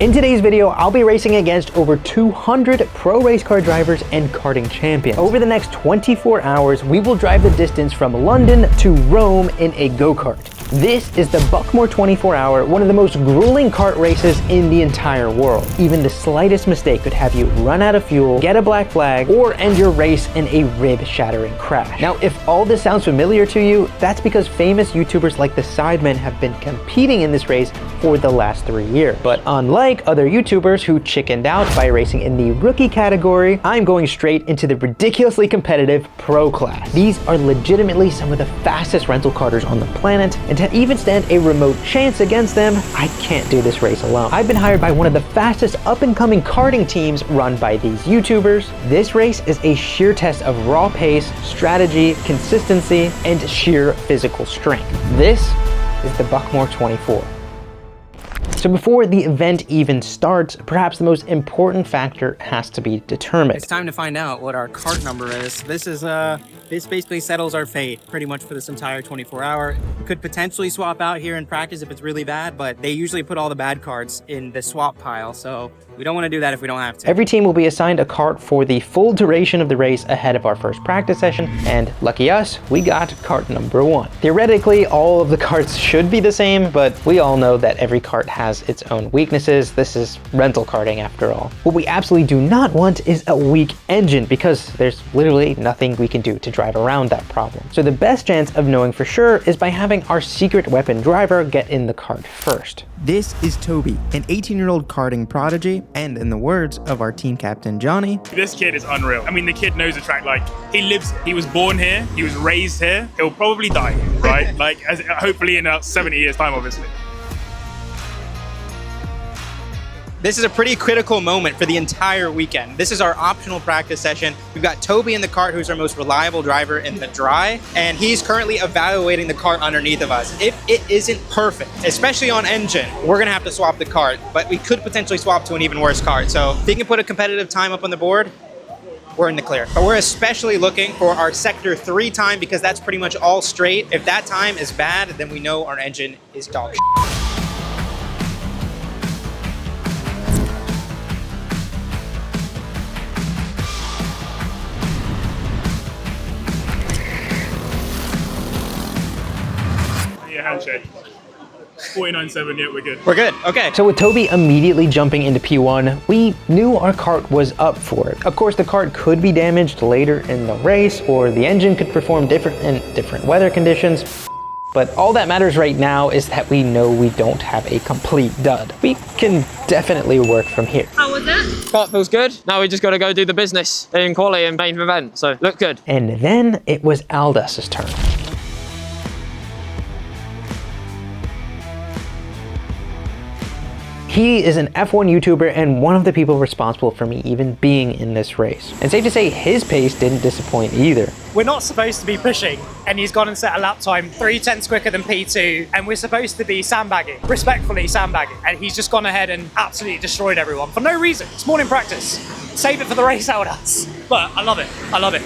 In today's video, I'll be racing against over 200 pro race car drivers and karting champions. Over the next 24 hours, we will drive the distance from London to Rome in a go-kart. This is the Buckmore 24-hour, one of the most grueling kart races in the entire world. Even the slightest mistake could have you run out of fuel, get a black flag, or end your race in a rib-shattering crash. Now, if all this sounds familiar to you, that's because famous YouTubers like the Sidemen have been competing in this race for the last 3 years. But unlike other YouTubers who chickened out by racing in the rookie category, I'm going straight into the ridiculously competitive pro class. These are legitimately some of the fastest rental karters on the planet, and to even stand a remote chance against them, I can't do this race alone. I've been hired by one of the fastest up-and-coming karting teams run by these YouTubers. This race is a sheer test of raw pace, strategy, consistency, and sheer physical strength. This is the Buckmore 24. So before the event even starts, perhaps the most important factor has to be determined. It's time to find out what our kart number is. This basically settles our fate pretty much for this entire 24-hour. Could potentially swap out here in practice if it's really bad, but they usually put all the bad karts in the swap pile, so we don't want to do that if we don't have to. Every team will be assigned a kart for the full duration of the race ahead of our first practice session, and lucky us, we got kart number 1. Theoretically, all of the karts should be the same, but we all know that every kart has its own weaknesses. This is rental karting after all. What we absolutely do not want is a weak engine, because there's literally nothing we can do to drive around that problem. So the best chance of knowing for sure is by having our secret weapon driver get in the kart first. This is Toby, an 18-year-old karting prodigy, and in the words of our team captain, Johnny, this kid is unreal. I mean, the kid knows the track like he lives, he was born here, he was raised here, he'll probably die here, right? Like, hopefully in about 70 years time, obviously. This is a pretty critical moment for the entire weekend. This is our optional practice session. We've got Toby in the kart, who's our most reliable driver in the dry, and he's currently evaluating the kart underneath of us. If it isn't perfect, especially on engine, we're gonna have to swap the kart, but we could potentially swap to an even worse kart. So if he can put a competitive time up on the board, we're in the clear. But we're especially looking for our sector 3 time, because that's pretty much all straight. If that time is bad, then we know our engine is dog shit. Handshake. 49.7, yeah, we're good. We're good, okay. So with Toby immediately jumping into P1, we knew our kart was up for it. Of course, the kart could be damaged later in the race, or the engine could perform different in different weather conditions. But all that matters right now is that we know we don't have a complete dud. We can definitely work from here. How was it? Kart feels good. Now we just got to go do the business in quali and main event, so look good. And then it was Aldas's turn. He is an F1 YouTuber and one of the people responsible for me even being in this race. And safe to say, his pace didn't disappoint either. We're not supposed to be pushing, and he's gone and set a lap time 3/10 quicker than P2, and we're supposed to be sandbagging, respectfully sandbagging, and he's just gone ahead and absolutely destroyed everyone for no reason. It's morning practice. Save it for the race out us. But I love it. I love it.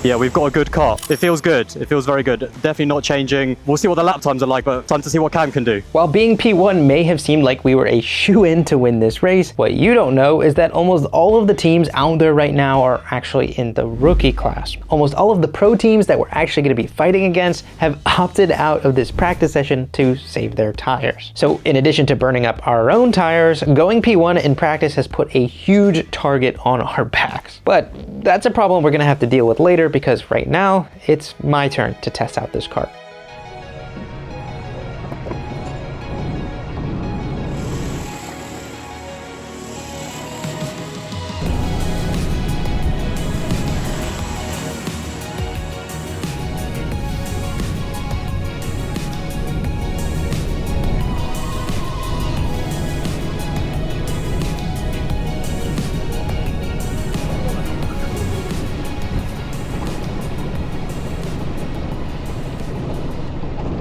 Yeah, we've got a good kart. It feels good. It feels very good. Definitely not changing. We'll see what the lap times are like, but time to see what Cam can do. While being P1 may have seemed like we were a shoo-in to win this race, what you don't know is that almost all of the teams out there right now are actually in the rookie class. Almost all of the pro teams that we're actually going to be fighting against have opted out of this practice session to save their tires. So in addition to burning up our own tires, going P1 in practice has put a huge target on our backs. But that's a problem we're going to have to deal with later, because right now, it's my turn to test out this kart.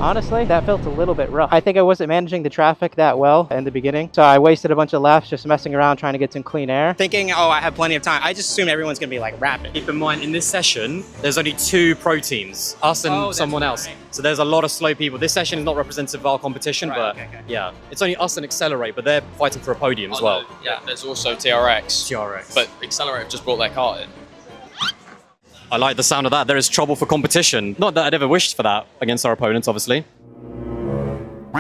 Honestly, that felt a little bit rough. I think I wasn't managing the traffic that well in the beginning, so I wasted a bunch of laps just messing around trying to get some clean air. Thinking, oh, I have plenty of time. I just assume everyone's gonna be like rapid. Keep in mind, in this session, there's only 2 pro teams, us and someone else. So there's a lot of slow people. This session is not representative of our competition, but yeah, it's only us and Accelerate, but they're fighting for a podium as well. Yeah, there's also TRX. But Accelerate have just brought their kart in. I like the sound of that. There is trouble for competition. Not that I'd ever wished for that against our opponents, obviously.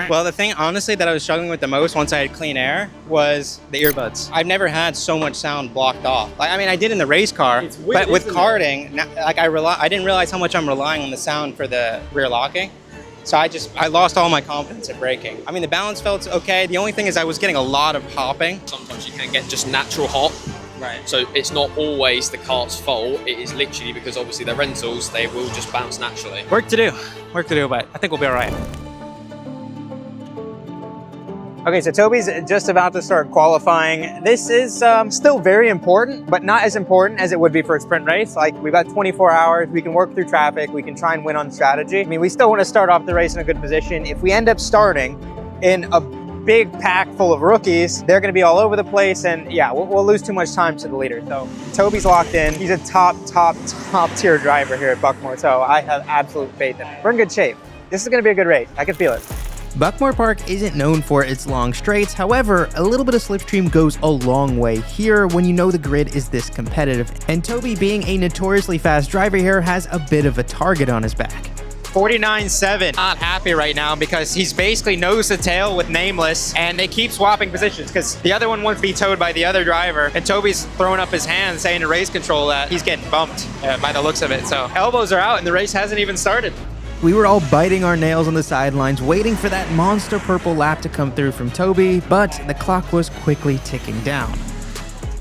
Well, the thing, honestly, that I was struggling with the most once I had clean air was the earbuds. I've never had so much sound blocked off. Like, I mean, I did in the race car, but with karting, like I didn't realize how much I'm relying on the sound for the rear locking. So I lost all my confidence in braking. I mean, the balance felt okay. The only thing is I was getting a lot of hopping. Sometimes you can get just natural hop. Right. So it's not always the kart's fault. It is literally because obviously they're rentals, they will just bounce naturally. Work to do, but I think we'll be all right. Okay, so Toby's just about to start qualifying. This is still very important, but not as important as it would be for a sprint race. Like, we've got 24 hours, we can work through traffic, we can try and win on strategy. I mean, we still want to start off the race in a good position. If we end up starting in a big pack full of rookies, they're gonna be all over the place, and yeah, we'll lose too much time to the leader. So Toby's locked in. He's a top tier driver here at Buckmore, so I have absolute faith in him. We're in good shape. This is gonna be a good race. I can feel it. Buckmore Park isn't known for its long straights, however, a little bit of slipstream goes a long way here when you know the grid is this competitive. And Toby, being a notoriously fast driver here, has a bit of a target on his back. 49.7. Not happy right now because he's basically nose to tail with Nameless, and they keep swapping positions because the other one wants to be towed by the other driver, and Toby's throwing up his hand saying to race control that he's getting bumped by the looks of it. So elbows are out and the race hasn't even started. We were all biting our nails on the sidelines, waiting for that monster purple lap to come through from Toby, but the clock was quickly ticking down.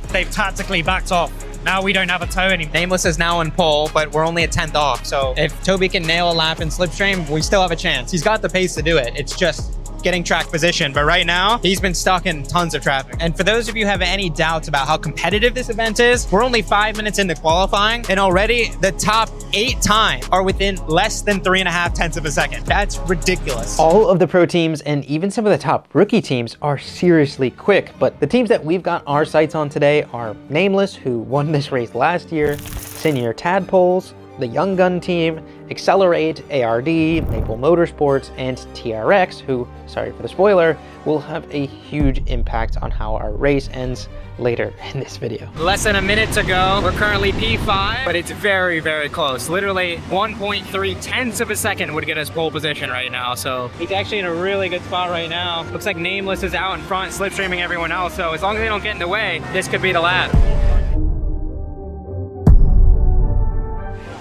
They've tactically backed off. Now we don't have a tow anymore. Nameless is now in pole, but we're only a 10th off. So if Toby can nail a lap in slipstream, we still have a chance. He's got the pace to do it. It's just getting track position. But right now, he's been stuck in tons of traffic. And for those of you who have any doubts about how competitive this event is, we're only 5 minutes into qualifying, and already the top 8 times are within less than 3.5 tenths of a second. That's ridiculous. All of the pro teams and even some of the top rookie teams are seriously quick, but the teams that we've got our sights on today are Nameless, who won this race last year, Senior Tadpoles, the Young Gun team, Accelerate, ARD, Maple Motorsports, and TRX, who, sorry for the spoiler, will have a huge impact on how our race ends later in this video. Less than a minute to go. We're currently P5, but it's very, very close. Literally 1.3 tenths of a second would get us pole position right now. So he's actually in a really good spot right now. Looks like Nameless is out in front, slipstreaming everyone else. So as long as they don't get in the way, this could be the lap.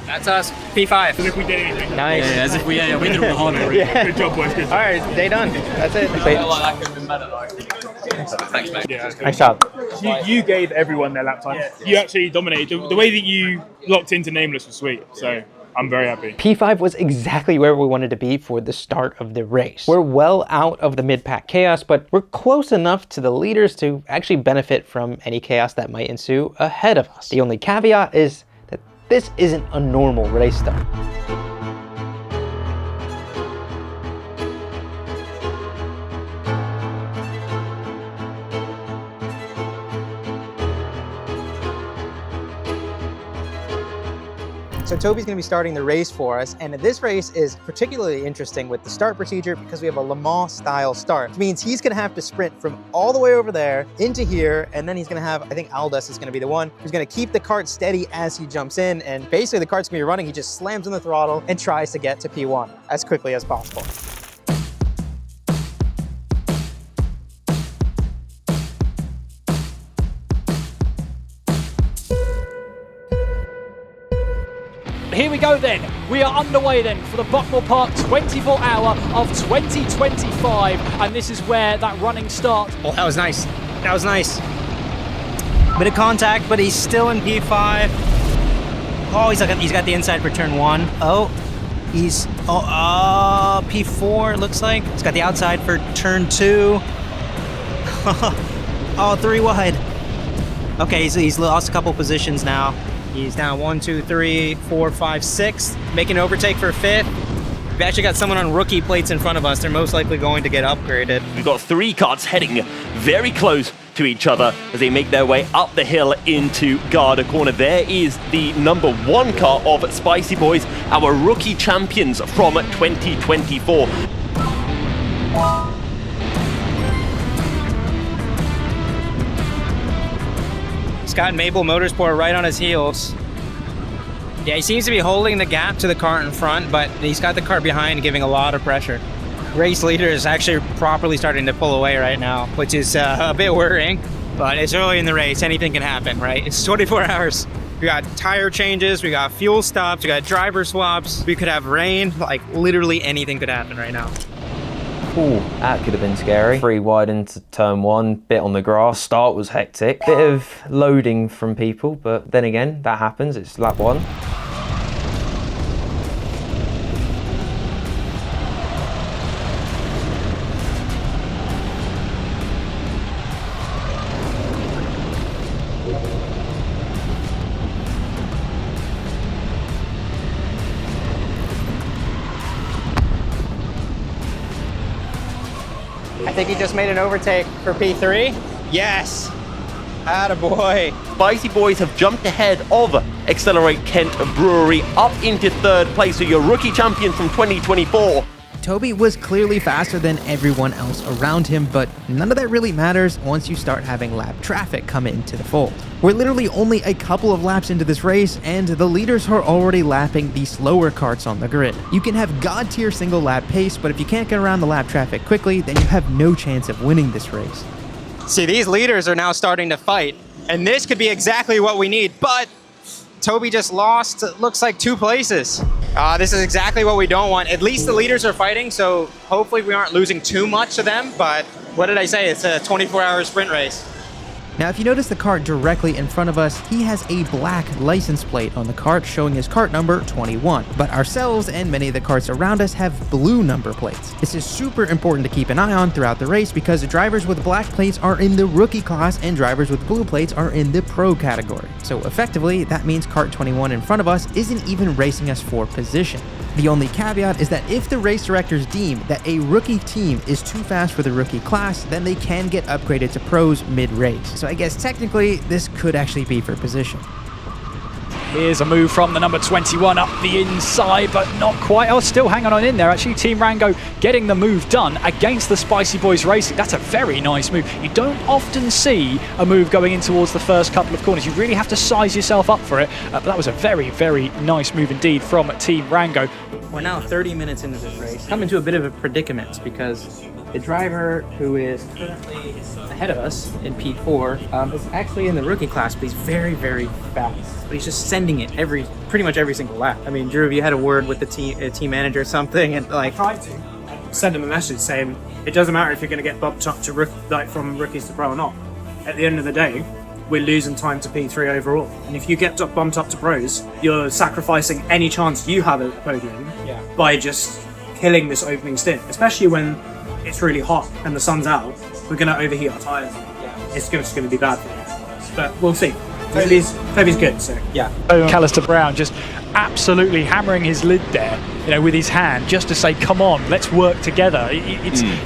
That's us, P5. As if we did anything. Nice. Yeah, as if we did all the hard work. Yeah. Good job, boys. Good job. All right, day done. That's it. I feel like that could have been better though. Thanks, mate. Yeah, Nice job. you gave everyone their lap time. You actually dominated. The way that you locked into Nameless was sweet. So I'm very happy. P5 was exactly where we wanted to be for the start of the race. We're well out of the mid-pack chaos, but we're close enough to the leaders to actually benefit from any chaos that might ensue ahead of us. The only caveat is that this isn't a normal race start. So Toby's going to be starting the race for us, and this race is particularly interesting with the start procedure because we have a Le Mans style start, which means he's going to have to sprint from all the way over there into here, and then he's going to have, I think Aldous is going to be the one who's going to keep the kart steady as he jumps in, and basically the kart's going to be running, he just slams on the throttle and tries to get to P1 as quickly as possible. Here we go then. We are underway then for the Buckmore Park 24 hour of 2025. And this is where that running start. Oh, that was nice. That was nice. Bit of contact, but he's still in P5. Oh, he's got the inside for turn 1. Oh, he's P4 it looks like. He's got the outside for turn 2. Oh, 3 wide. Okay, so he's lost a couple positions now. He's down 1, 2, 3, 4, 5, 6. Making overtake for 5th. We've actually got someone on rookie plates in front of us. They're most likely going to get upgraded. We've got 3 karts heading very close to each other as they make their way up the hill into Garda Corner. There is the number 1 car of Spicy Bois, our rookie champions from 2024. Scott Maple Motorsport right on his heels. Yeah, he seems to be holding the gap to the cart in front, but he's got the cart behind giving a lot of pressure. Race leader is actually properly starting to pull away right now, which is a bit worrying, but it's early in the race. Anything can happen, right? It's 24 hours. We got tire changes, we got fuel stops, we got driver swaps, we could have rain, like literally anything could happen right now. Ooh, that could have been scary. 3 wide into turn 1, bit on the grass. Start was hectic. Bit of loading from people, but then again, that happens. It's lap 1. I think he just made an overtake for P3. Yes, attaboy. Spicy Bois have jumped ahead of Accelerate Kent Brewery up into 3rd place, so your rookie champion from 2024. Toby was clearly faster than everyone else around him, but none of that really matters once you start having lap traffic come into the fold. We're literally only a couple of laps into this race, and the leaders are already lapping the slower karts on the grid. You can have god-tier single lap pace, but if you can't get around the lap traffic quickly, then you have no chance of winning this race. See, these leaders are now starting to fight, and this could be exactly what we need, but Toby just lost, it looks like 2 places. This is exactly what we don't want. At least the leaders are fighting, so hopefully we aren't losing too much to them, but what did I say? It's a 24-hour sprint race. Now, if you notice the kart directly in front of us, he has a black license plate on the kart showing his kart number 21. But ourselves and many of the karts around us have blue number plates. This is super important to keep an eye on throughout the race because drivers with black plates are in the rookie class and drivers with blue plates are in the pro category. So effectively, that means kart 21 in front of us isn't even racing us for position. The only caveat is that if the race directors deem that a rookie team is too fast for the rookie class, then they can get upgraded to pros mid-race. So I guess technically, this could actually be for position. Here's a move from the number 21 up the inside, but not quite. Oh, still hanging on in there. Actually, Team Rango getting the move done against the Spicy Bois Racing. That's a very nice move. You don't often see a move going in towards the first couple of corners. You really have to size yourself up for it. But that was a very, very nice move indeed from Team Rango. We're now 30 minutes into this race. Come into a bit of a predicament because the driver who is currently ahead of us in P4 is actually in the rookie class, but he's very, very fast. But he's just sending it pretty much every single lap. I mean, Drew, have you had a word with the team manager or something? And like, I tried to send him a message saying it doesn't matter if you're going to get bumped up to from rookies to pro or not. At the end of the day, we're losing time to P3 overall. And if you get bumped up to pros, you're sacrificing any chance you have at the podium by just killing this opening stint, especially when it's really hot and the sun's out. We're going to overheat our tyres. It's just going to be bad for us. But we'll see. Toby's good, so yeah. Callister Brown just absolutely hammering his lid there, with his hand, just to say, "Come on, let's work together."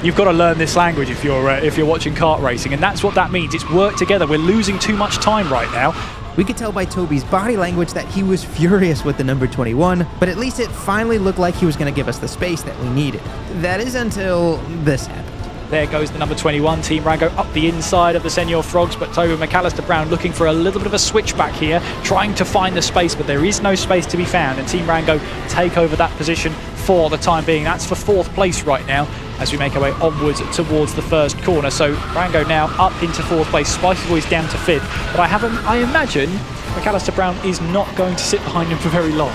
You've got to learn this language if you're watching kart racing, and that's what that means. It's work together. We're losing too much time right now. We could tell by Toby's body language that he was furious with the number 21, but at least it finally looked like he was going to give us the space that we needed. That is until this happened. There goes the number 21, Team Rango up the inside of the Senior Frogs, but Toby McAllister Brown looking for a little bit of a switchback here, trying to find the space, but there is no space to be found, and Team Rango take over that position for the time being. That's for 4th place right now as we make our way onwards towards the first corner. So Rango now up into 4th place, Spicy Bois down to 5th, but I imagine McAllister Brown is not going to sit behind him for very long.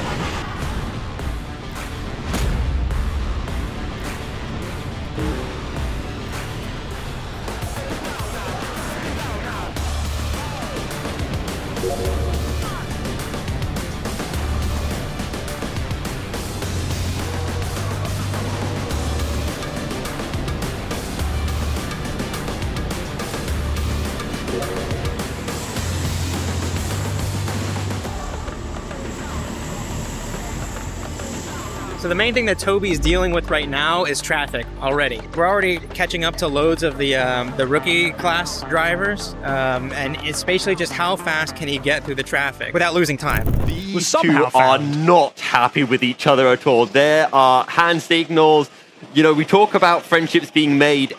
So the main thing that Toby's dealing with right now is traffic already. We're already catching up to loads of the rookie class drivers, and it's basically just how fast can he get through the traffic without losing time. These two are not happy with each other at all. There are hand signals. You know, we talk about friendships being made,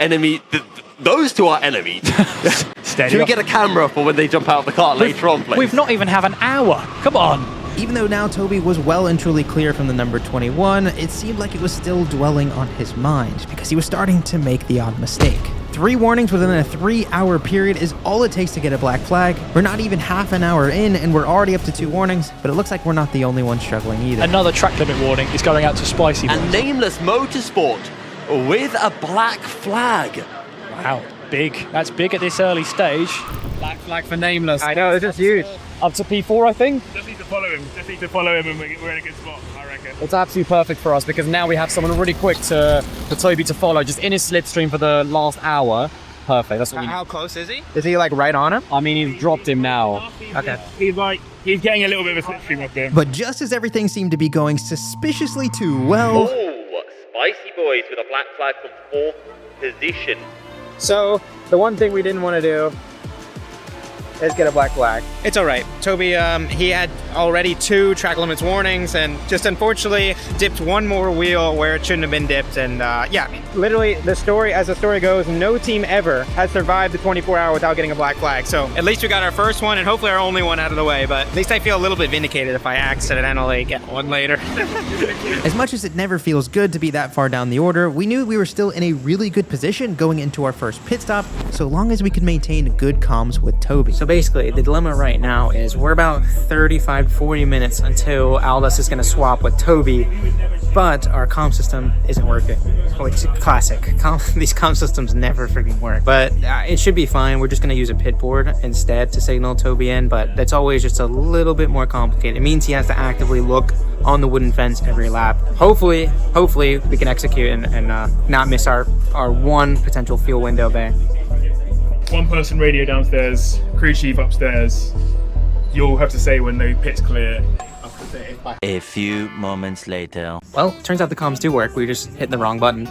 those two are enemies. Should we get a camera for when they jump out of the cart later on, please? We've not even have an hour. Come on. Even though now Toby was well and truly clear from the number 21, it seemed like it was still dwelling on his mind because he was starting to make the odd mistake. 3 warnings within a 3-hour period is all it takes to get a black flag. We're not even half an hour in and we're already up to 2 warnings, but it looks like we're not the only ones struggling either. Another track limit warning is going out to Spicy Bois. And Nameless Motorsport with a black flag. Wow, big. That's big at this early stage. Black flag for Nameless. I know, this is huge. Up to P4, I think. Just need to follow him. And we're in a good spot, I reckon. It's absolutely perfect for us because now we have someone really quick for Toby to follow, just in his slipstream for the last hour. Perfect. That's what we need. How close is he? Is he like right on him? I mean, he's dropped him now. Okay. He's getting a little bit of a slipstream up there. But just as everything seemed to be going suspiciously too well... Oh, Spicy Bois with a black flag from 4th position. So, the one thing we didn't want to do is get a black flag. It's all right. Toby, he had already 2 track limits warnings and just unfortunately dipped one more wheel where it shouldn't have been dipped. And yeah, literally the story goes, no team ever has survived the 24-hour without getting a black flag. So at least we got our first one and hopefully our only one out of the way. But at least I feel a little bit vindicated if I accidentally get one later. As much as it never feels good to be that far down the order, we knew we were still in a really good position going into our first pit stop, so long as we could maintain good comms with Toby. So basically, the dilemma right now is we're about 35 to 40 minutes until Aldous is going to swap with Toby, but our comm system isn't working. Which is classic. These comm systems never freaking work. But it should be fine. We're just going to use a pit board instead to signal Toby in, but that's always just a little bit more complicated. It means he has to actively look on the wooden fence every lap. Hopefully we can execute and not miss our one potential fuel window there. 1-person radio downstairs, crew chief upstairs. You'll have to say when the pit's clear. A few moments later. Well, turns out the comms do work. We just hit the wrong button.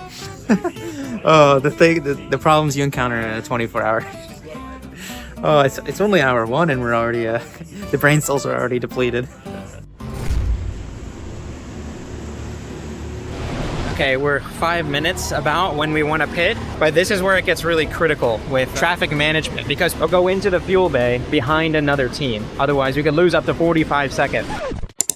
Oh, the problems you encounter in a 24-hour. Oh, it's only hour 1 and we're already the brain cells are already depleted. Okay, we're 5 minutes about when we want to pit, but this is where it gets really critical with traffic management because we'll go into the fuel bay behind another team. Otherwise, we could lose up to 45 seconds.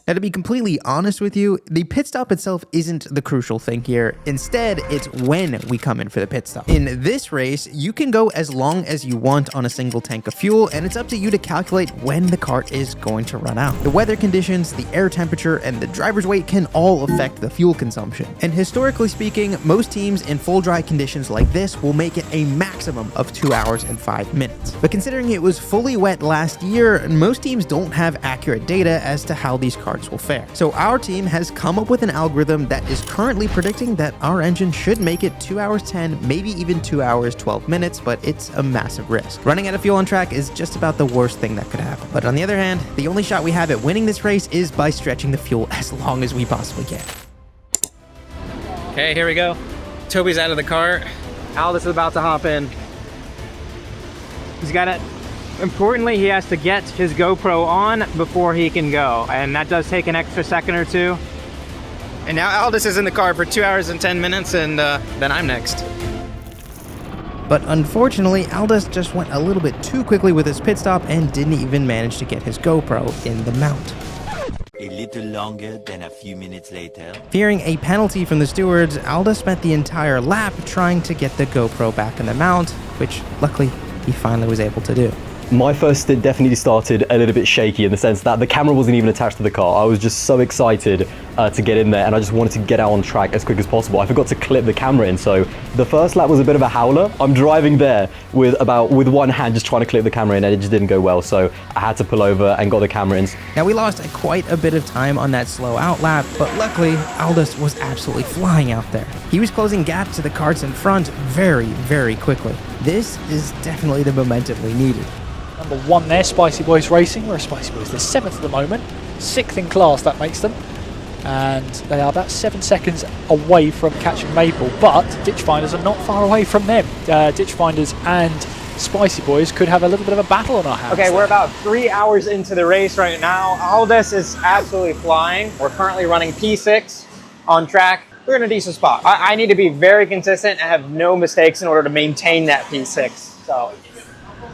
Now, to be completely honest with you, the pit stop itself isn't the crucial thing here. Instead, it's when we come in for the pit stop. In this race, you can go as long as you want on a single tank of fuel, and it's up to you to calculate when the cart is going to run out. The weather conditions, the air temperature, and the driver's weight can all affect the fuel consumption. And historically speaking, most teams in full dry conditions like this will make it a maximum of 2 hours and 5 minutes. But considering it was fully wet last year, most teams don't have accurate data as to how these carts will fare. So our team has come up with an algorithm that is currently predicting that our engine should make it 2 hours 10, maybe even 2 hours 12 minutes, but it's a massive risk. Running out of fuel on track is just about the worst thing that could happen. But on the other hand, the only shot we have at winning this race is by stretching the fuel as long as we possibly can. Okay, here we go. Toby's out of the cart. Aldous is about to hop in. He's got it. Importantly, he has to get his GoPro on before he can go, and that does take an extra second or 2. And now Aldous is in the car for 2 hours and 10 minutes, and then I'm next. But unfortunately, Aldous just went a little bit too quickly with his pit stop and didn't even manage to get his GoPro in the mount. A little longer than a few minutes later. Fearing a penalty from the stewards, Aldous spent the entire lap trying to get the GoPro back in the mount, which luckily he finally was able to do. My first stint definitely started a little bit shaky in the sense that the camera wasn't even attached to the car. I was just so excited to get in there and I just wanted to get out on track as quick as possible. I forgot to clip the camera in, so the first lap was a bit of a howler. I'm driving there with one hand just trying to clip the camera in and it just didn't go well, so I had to pull over and got the camera in. Now we lost quite a bit of time on that slow out lap, but luckily Aldous was absolutely flying out there. He was closing gaps to the carts in front very, very quickly. This is definitely the momentum we needed. Number 1 there, Spicy Bois Racing. We're Spicy Bois. They're 7th at the moment. 6th in class, that makes them. and they are about 7 seconds away from catching Maple, but Ditchfinders are not far away from them. Ditchfinders and Spicy Bois could have a little bit of a battle on our hands. Okay, we're about 3 hours into the race right now. Aldous is absolutely flying. We're currently running P6 on track. We're in a decent spot. I need to be very consistent and have no mistakes in order to maintain that P6. So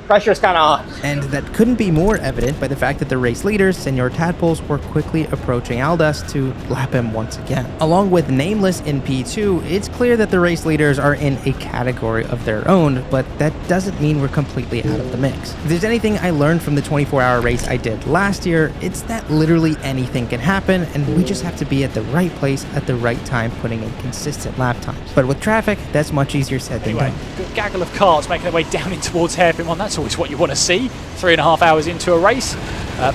pressure's kind of on. And that couldn't be more evident by the fact that the race leaders, Senor Tadpoles, were quickly approaching Aldous to lap him once again. Along with Nameless in P2, it's clear that the race leaders are in a category of their own, but that doesn't mean we're completely out of the mix. If there's anything I learned from the 24-hour race I did last year, it's that literally anything can happen, and we just have to be at the right place at the right time, putting in consistent lap times. But with traffic, that's much easier said than done. Good gaggle of karts making their way down in towards Hairpin 1. That's always what you want to see 3.5 hours into a race.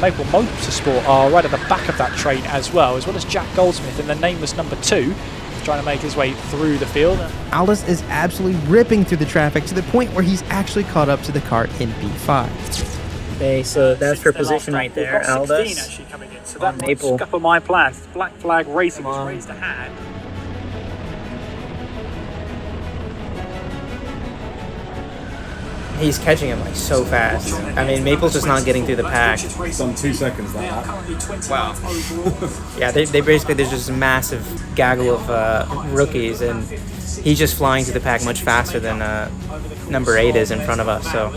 Maple Motorsport are right at the back of that train as well as Jack Goldsmith and the Nameless number 2 trying to make his way through the field. Aldous is absolutely ripping through the traffic to the point where he's actually caught up to the cart in P5. Okay, so that's her position right there, Aldous. Actually coming in, so that might scupper my plans. Black Flag Racing has raised a hand. He's catching him like so fast. I mean, Maple's just not getting through the pack. It's on 2 seconds that. Wow. Yeah, they basically, there's just a massive gaggle of rookies, and he's just flying through the pack much faster than number 8 is in front of us. So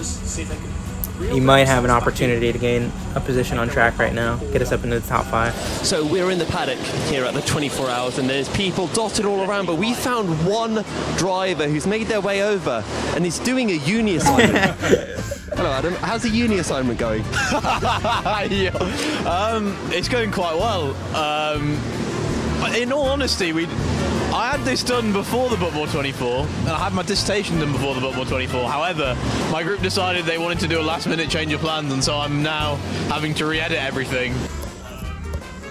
he might have an opportunity to gain a position on track right now, get us up into the top 5. So we're in the paddock here at the 24 Hours, and there's people dotted all around, but we found one driver who's made their way over and is doing a uni assignment. Hello Adam, how's the uni assignment going? It's going quite well. In all honesty, I had this done before the Buckmore 24, and I had my dissertation done before the Buckmore 24. However, my group decided they wanted to do a last-minute change of plans, and so I'm now having to re-edit everything.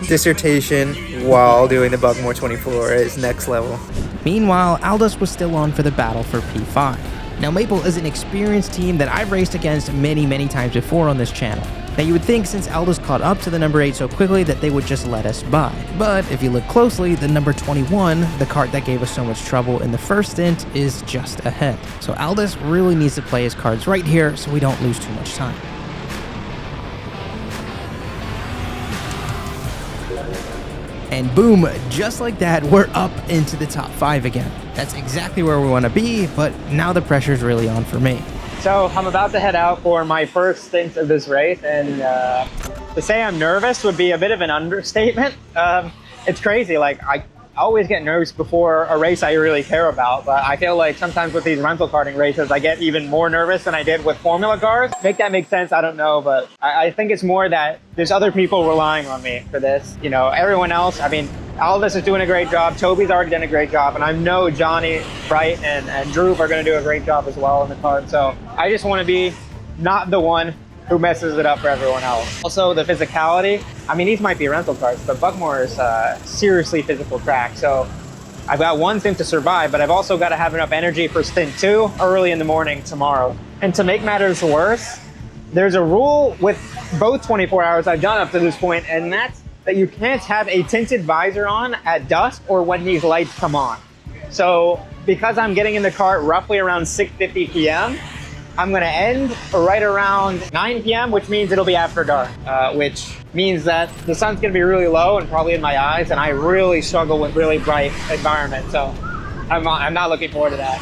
Dissertation while doing the Buckmore 24 is next level. Meanwhile, Aldous was still on for the battle for P5. Now, Maple is an experienced team that I've raced against many times before on this channel. Now, you would think since Aldous caught up to the number 8 so quickly that they would just let us by. But if you look closely, the number 21, the kart that gave us so much trouble in the first stint, is just ahead. So Aldous really needs to play his cards right here so we don't lose too much time. And boom, just like that, we're up into the top 5 again. That's exactly where we want to be, but now the pressure's really on for me. So I'm about to head out for my first stint of this race, and to say I'm nervous would be a bit of an understatement. It's crazy, like I always get nervous before a race I really care about, but I feel like sometimes with these rental karting races I get even more nervous than I did with Formula cars. Make that make sense? I don't know, but I think it's more that there's other people relying on me for this. You know, everyone else, I mean, Aldous is doing a great job, Toby's already done a great job, and I know Johnny, Bright, and Drew are going to do a great job as well in the kart. So I just want to be not the one who messes it up for everyone else. Also, the physicality. I mean, these might be rental cars, but Buckmore is a seriously physical track. So I've got one stint to survive, but I've also got to have enough energy for stint 2 early in the morning tomorrow. And to make matters worse, there's a rule with both 24 hours I've done up to this point, and that's that you can't have a tinted visor on at dusk or when these lights come on. So because I'm getting in the kart roughly around 6:50 p.m., I'm gonna end right around 9 p.m., which means it'll be after dark, which means that the sun's gonna be really low and probably in my eyes, and I really struggle with really bright environment. So I'm not looking forward to that.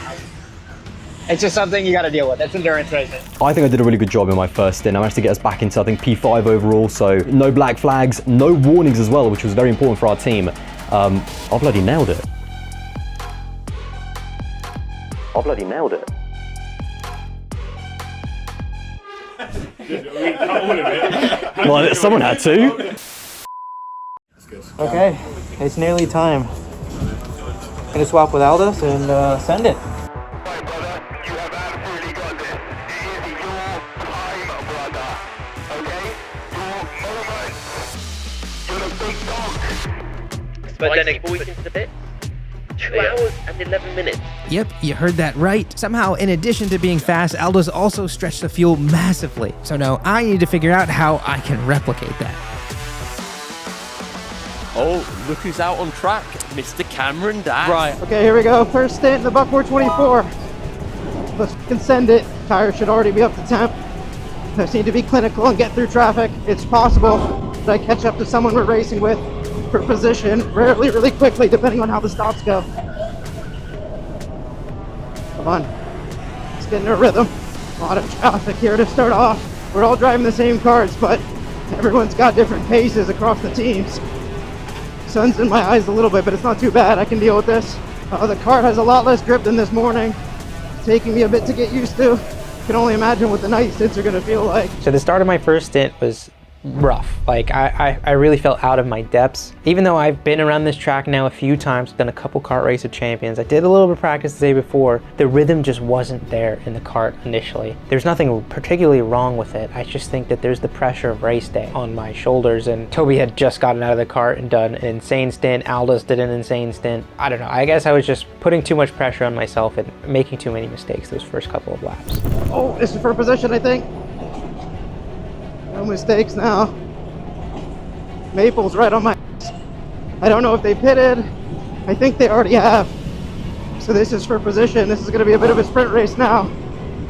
It's just something you gotta deal with. It's endurance racing. I think I did a really good job in my first stint. I managed to get us back into, I think, P5 overall, so no black flags, no warnings as well, which was very important for our team. I bloody nailed it. I bloody nailed it. Well, someone had to. Okay, it's nearly time. I'm gonna swap with Aldous and send it. But then it goes into the pit. 2 hours and 11 minutes. Yep, you heard that right. Somehow, in addition to being fast, Aldous also stretched the fuel massively. So now I need to figure out how I can replicate that. Oh, look who's out on track. Mr. Cameron Dash. Right. Okay, here we go. First stint in the Buckmore 24. Let's send it. Tires should already be up to temp. I just need to be clinical and get through traffic. It's possible that I catch up to someone we're racing with for position, rarely really quickly, depending on how the stops go. Come on. Let's get in a rhythm. A lot of traffic here to start off. We're all driving the same cars, but everyone's got different paces across the teams. Sun's in my eyes a little bit, but it's not too bad. I can deal with this. The kart has a lot less grip than this morning. It's taking me a bit to get used to. Can only imagine what the night stints are going to feel like. So the start of my first stint was rough. Like I really felt out of my depths. Even though I've been around this track now a few times, done a couple kart race of champions, I did a little bit of practice the day before, the rhythm just wasn't there in the kart initially. There's nothing particularly wrong with it. I just think that there's the pressure of race day on my shoulders, and Toby had just gotten out of the kart and done an insane stint. Aldous did an insane stint. I don't know, I guess I was just putting too much pressure on myself and making too many mistakes those first couple of laps. Oh, this is for position, I think. No mistakes now. Maple's right on my ass. I don't know if they pitted. I think they already have. So this is for position. This is going to be a bit of a sprint race now,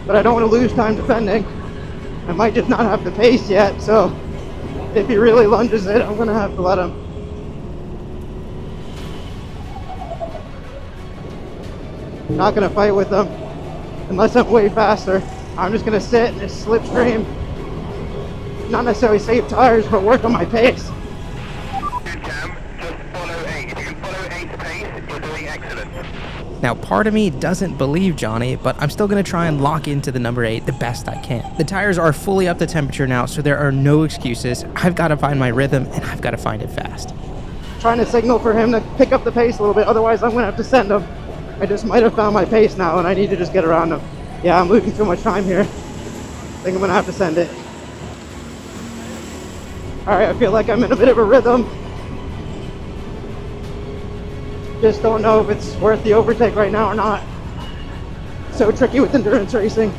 but I don't want to lose time defending. I might just not have the pace yet, so if he really lunges it, I'm going to have to let him. Not going to fight with them unless I'm way faster. I'm just going to sit in this slipstream. Not necessarily save tires, but work on my pace. Now, part of me doesn't believe Johnny, but I'm still going to try and lock into the number 8 the best I can. The tires are fully up to temperature now, so there are no excuses. I've got to find my rhythm, and I've got to find it fast. Trying to signal for him to pick up the pace a little bit, otherwise I'm going to have to send him. I just might have found my pace now, and I need to just get around him. Yeah, I'm losing too much time here. I think I'm going to have to send it. Alright, I feel like I'm in a bit of a rhythm. Just don't know if it's worth the overtake right now or not. So tricky with endurance racing.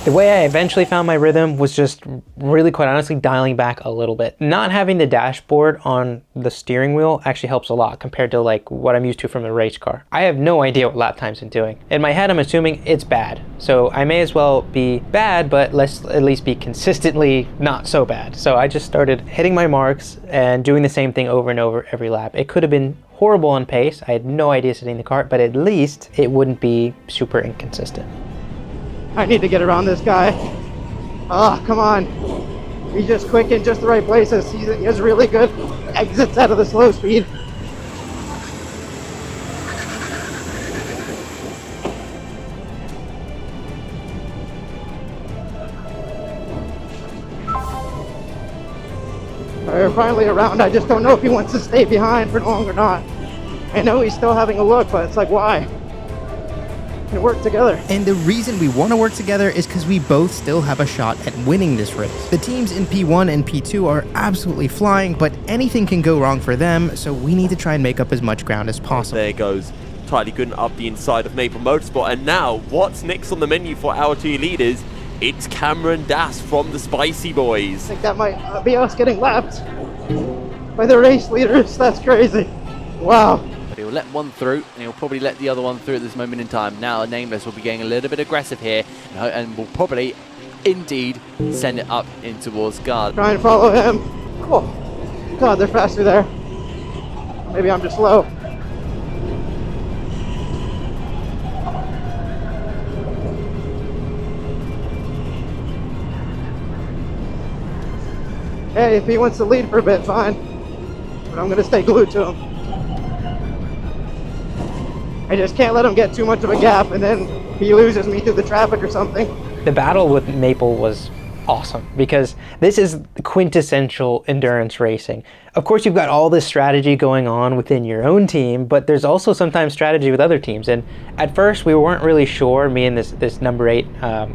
The way I eventually found my rhythm was just really, quite honestly, dialing back a little bit. Not having the dashboard on the steering wheel actually helps a lot compared to like what I'm used to from the race car. I have no idea what lap times are doing. In my head, I'm assuming it's bad. So I may as well be bad, but let's at least be consistently not so bad. So I just started hitting my marks and doing the same thing over and over every lap. It could have been horrible on pace. I had no idea setting the kart, but at least it wouldn't be super inconsistent. I need to get around this guy. Oh, come on. He's just quick in just the right places. He has really good exits out of the slow speed. We're finally around. I just don't know if he wants to stay behind for long or not. I know he's still having a look, but it's like, why? Work together. And the reason we want to work together is because we both still have a shot at winning this race. The teams in P1 and P2 are absolutely flying, but anything can go wrong for them, so we need to try and make up as much ground as possible. There goes Tyler Gooden up the inside of Maple Motorsport, and now what's next on the menu for our two leaders? It's Cameron Dass from the Spicy Bois. I think that might be us getting lapped by the race leaders. That's crazy. Wow. He'll let one through, and he'll probably let the other one through at this moment in time. Now, Nameless will be getting a little bit aggressive here, and will probably, indeed, send it up in towards Guard. Try and follow him. Cool. God, they're faster there. Maybe I'm just slow. Hey, if he wants to lead for a bit, fine. But I'm going to stay glued to him. I just can't let him get too much of a gap, and then he loses me through the traffic or something. The battle with Maple was awesome because this is quintessential endurance racing. Of course, you've got all this strategy going on within your own team, but there's also sometimes strategy with other teams. And at first, we weren't really sure, me and this number 8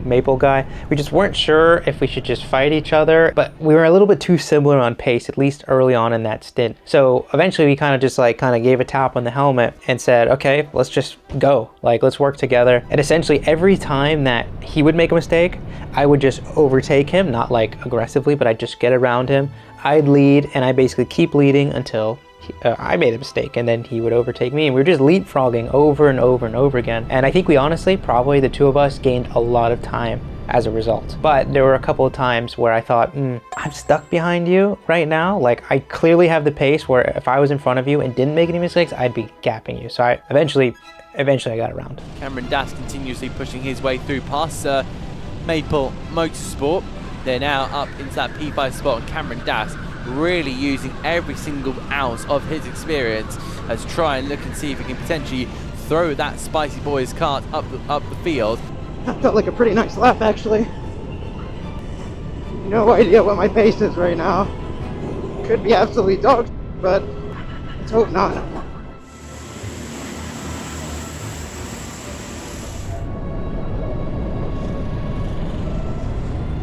Maple guy, we just weren't sure if we should just fight each other, but we were a little bit too similar on pace, at least early on in that stint. So eventually we kind of gave a tap on the helmet and said, okay, let's just go. Like, let's work together. And essentially every time that he would make a mistake, I would just overtake him, not like aggressively, but I'd just get around him. I'd lead, and I basically keep leading until I made a mistake, and then he would overtake me, and we were just leapfrogging over and over and over again. And I think we honestly, probably the two of us, gained a lot of time as a result. But there were a couple of times where I thought, I'm stuck behind you right now. Like, I clearly have the pace where if I was in front of you and didn't make any mistakes, I'd be gapping you. So I eventually I got around. Cameron Das continuously pushing his way through past Maple Motorsport. They're now up into that P5 spot, and Cameron Das really using every single ounce of his experience as try and look and see if he can potentially throw that Spicy Bois kart up the field. That felt like a pretty nice lap, actually. No idea what my pace is right now. Could be absolutely dog, but let's hope not.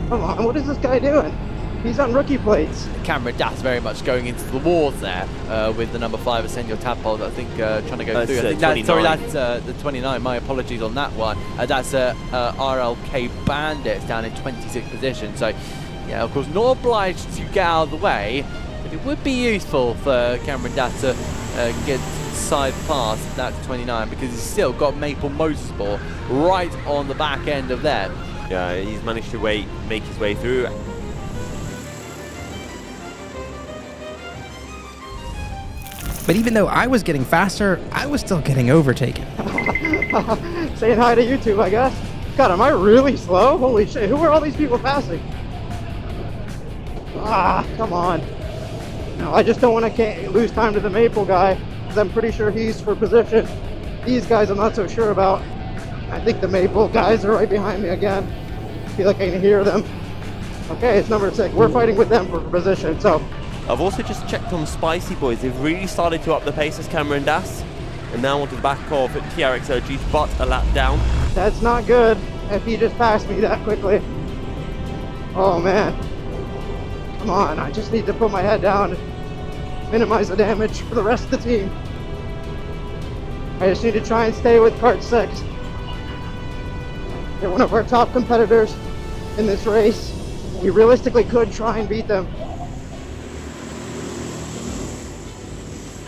Come on, what is this guy doing? He's on rookie plates. Cameron Das very much going into the wars there with the number 5 Ascendio Tadpole, I think trying to go through. I think that's the 29. My apologies on that one. That's RLK Bandits down in 26th position. So, yeah, of course, not obliged to get out of the way, but it would be useful for Cameron Das to get side past that 29 because he's still got Maple Motorsport right on the back end of them. Yeah, he's managed to make his way through. But even though I was getting faster, I was still getting overtaken. Saying hi to YouTube, I guess. God, am I really slow? Holy shit, who are all these people passing? Come on. No, I just don't want to lose time to the Maple guy, because I'm pretty sure he's for position. These guys I'm not so sure about. I think the Maple guys are right behind me again. I feel like I can hear them. Okay, it's number 6. We're fighting with them for position, so. I've also just checked on Spicy Bois. They've really started to up the pace as Cameron Das, and now onto the back of TRX OGs, but a lap down. That's not good if he just passed me that quickly. Oh man. Come on, I just need to put my head down and minimize the damage for the rest of the team. I just need to try and stay with Kart 6. They're one of our top competitors in this race. We realistically could try and beat them.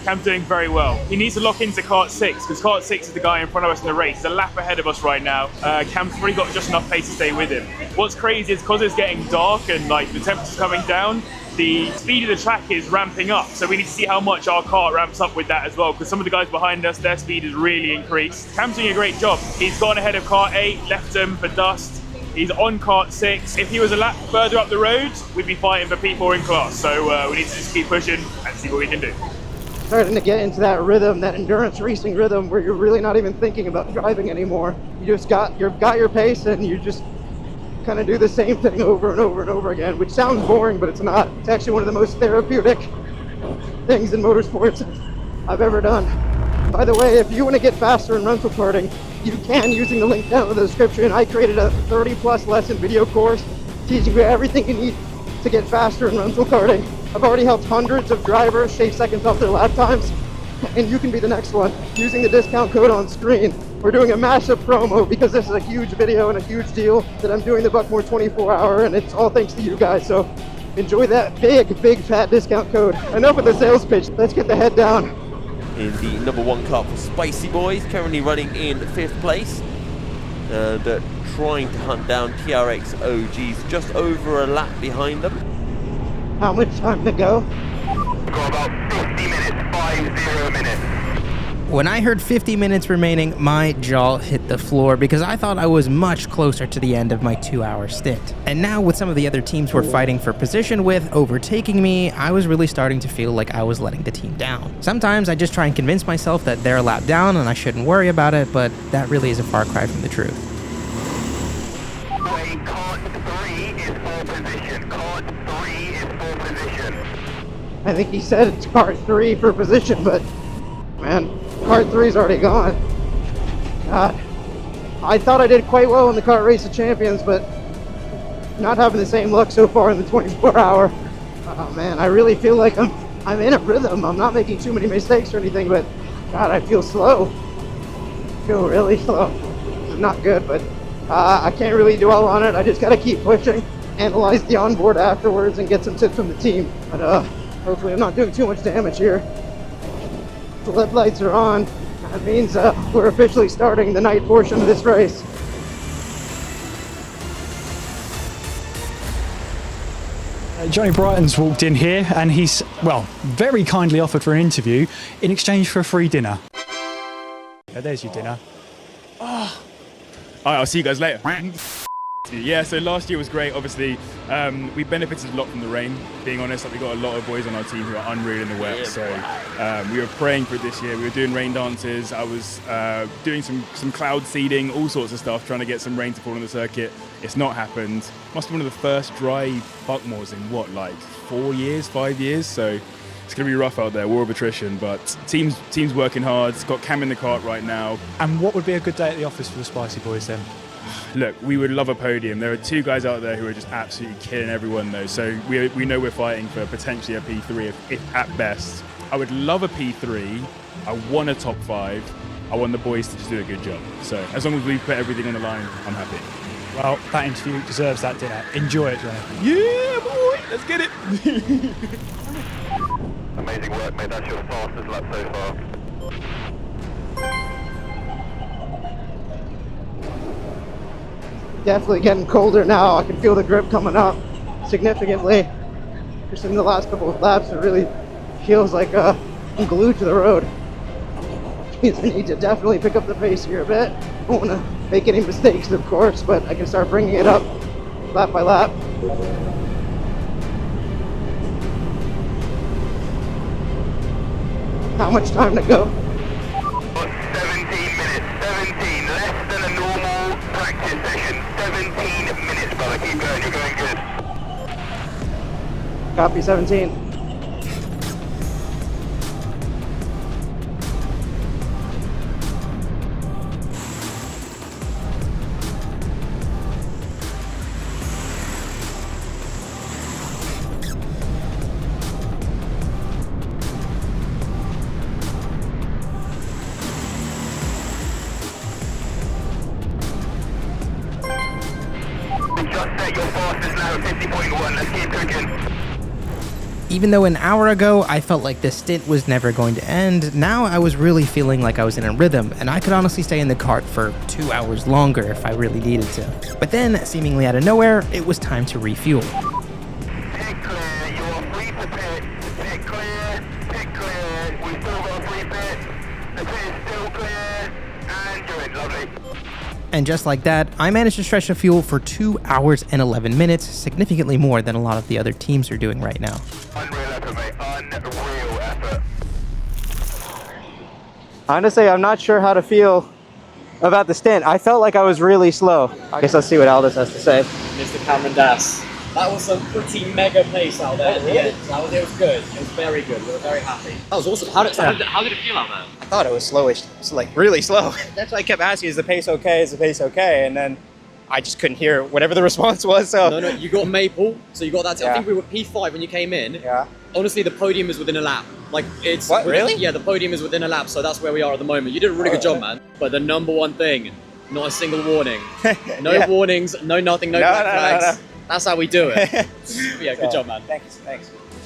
Cam's doing very well. He needs to lock into Kart 6 because Kart 6 is the guy in front of us in the race. He's a lap ahead of us right now. Cam's probably got just enough pace to stay with him. What's crazy is because it's getting dark and like the temperature's coming down, the speed of the track is ramping up. So we need to see how much our kart ramps up with that as well, because some of the guys behind us, their speed is really increased. Cam's doing a great job. He's gone ahead of Kart 8, left him for dust. He's on Kart 6. If he was a lap further up the road, we'd be fighting for P4 in class. So we need to just keep pushing and see what we can do. Starting to get into that rhythm, that endurance racing rhythm, where you're really not even thinking about driving anymore. You just got your pace, and you just kind of do the same thing over and over and over again, which sounds boring, but it's not. It's actually one of the most therapeutic things in motorsports I've ever done. By the way, if you want to get faster in rental karting, you can using the link down in the description. I created a 30+ lesson video course teaching you everything you need to get faster in rental karting. I've already helped hundreds of drivers shave seconds off their lap times, and you can be the next one using the discount code on screen. We're doing a massive promo because this is a huge video and a huge deal that I'm doing the Buckmore 24-hour, and it's all thanks to you guys. So enjoy that big fat discount code. Enough with the sales pitch. Let's get the head down. In the number 1 car for Spicy Bois, currently running in 5th place, and trying to hunt down TRX OGs just over a lap behind them. How much time to go? Got about 50 minutes, 50 minutes. When I heard 50 minutes remaining, my jaw hit the floor because I thought I was much closer to the end of my 2-hour stint. And now with some of the other teams we're fighting for position with overtaking me, I was really starting to feel like I was letting the team down. Sometimes I just try and convince myself that they're a lap down and I shouldn't worry about it, but that really is a far cry from the truth. I think he said it's Kart 3 for position, but man, Kart 3's already gone. God, I thought I did quite well in the Kart Race of Champions, but not having the same luck so far in the 24-hour. Oh man, I really feel like I'm in a rhythm. I'm not making too many mistakes or anything, but God, I feel slow. I feel really slow. It's not good, but I can't really dwell on it. I just gotta keep pushing. analyze the onboard afterwards and get some tips from the team. But hopefully I'm not doing too much damage here. The LED lights are on. That means we're officially starting the night portion of this race. Johnny Brighton's walked in here and he's, well, very kindly offered for an interview in exchange for a free dinner. There's your dinner. Oh. All right, I'll see you guys later. Yeah, so last year was great. Obviously, we benefited a lot from the rain, being honest. Like, we got a lot of boys on our team who are unreal in the wet. So we were praying for it this year. We were doing rain dances. I was doing some cloud seeding, all sorts of stuff, trying to get some rain to fall on the circuit. It's not happened. Must have been one of the first dry Buckmores in what, like 4 years, 5 years? So it's going to be rough out there, war of attrition, but team's working hard. It's got Cam in the kart right now. And what would be a good day at the office for the Spicy Bois then? Look, we would love a podium. There are 2 guys out there who are just absolutely killing everyone though. So we know we're fighting for potentially a P3 if at best. I would love a P3. I want a top 5. I want the boys to just do a good job. So as long as we put everything on the line, I'm happy. Well, that interview deserves that dinner. Enjoy it, Johnny. Yeah, boy, let's get it. Amazing work, mate. That's your fastest lap so far. Definitely getting colder now. I can feel the grip coming up significantly. Just in the last couple of laps, it really feels like I'm glued to the road. Means I need to definitely pick up the pace here a bit. I don't want to make any mistakes, of course, but I can start bringing it up lap by lap. How much time to go? 17 minutes. 17. Less than a normal practice session. 17 minutes, brother. Keep going. You're going good. Copy, 17. Just set your fastest now at 50.1. Let's keep cooking. Even though an hour ago I felt like this stint was never going to end, now I was really feeling like I was in a rhythm, and I could honestly stay in the kart for 2 hours longer if I really needed to. But then, seemingly out of nowhere, it was time to refuel. Pit clear. You are free to pit. Pit clear. Pit clear. We've still got a free pit. The pit is still clear. And you're in. Lovely. And just like that, I managed to stretch the fuel for 2 hours and 11 minutes, significantly more than a lot of the other teams are doing right now. Unreal effort, mate. Unreal effort. Honestly, I'm not sure how to feel about the stint. I felt like I was really slow. I guess let's see what Aldous has to say. Mr. Cameron Das. That was some pretty mega pace out there at the end. It was good. It was very good. We were very happy. That was awesome. How did it feel out there? I thought it was slowish. It's like really slow. That's why I kept asking, is the pace okay? Is the pace okay? And then I just couldn't hear whatever the response was. So No, you got Maple, so you got that. Yeah. I think we were P5 when you came in. Yeah. Honestly, the podium is within a lap. Like it's What, really? Yeah, the podium is within a lap, so that's where we are at the moment. You did a really good job, man. But the number one thing, not a single warning. No Yeah. warnings, no nothing, no black flags. No. That's how we do it. Yeah, good job, man. Thanks.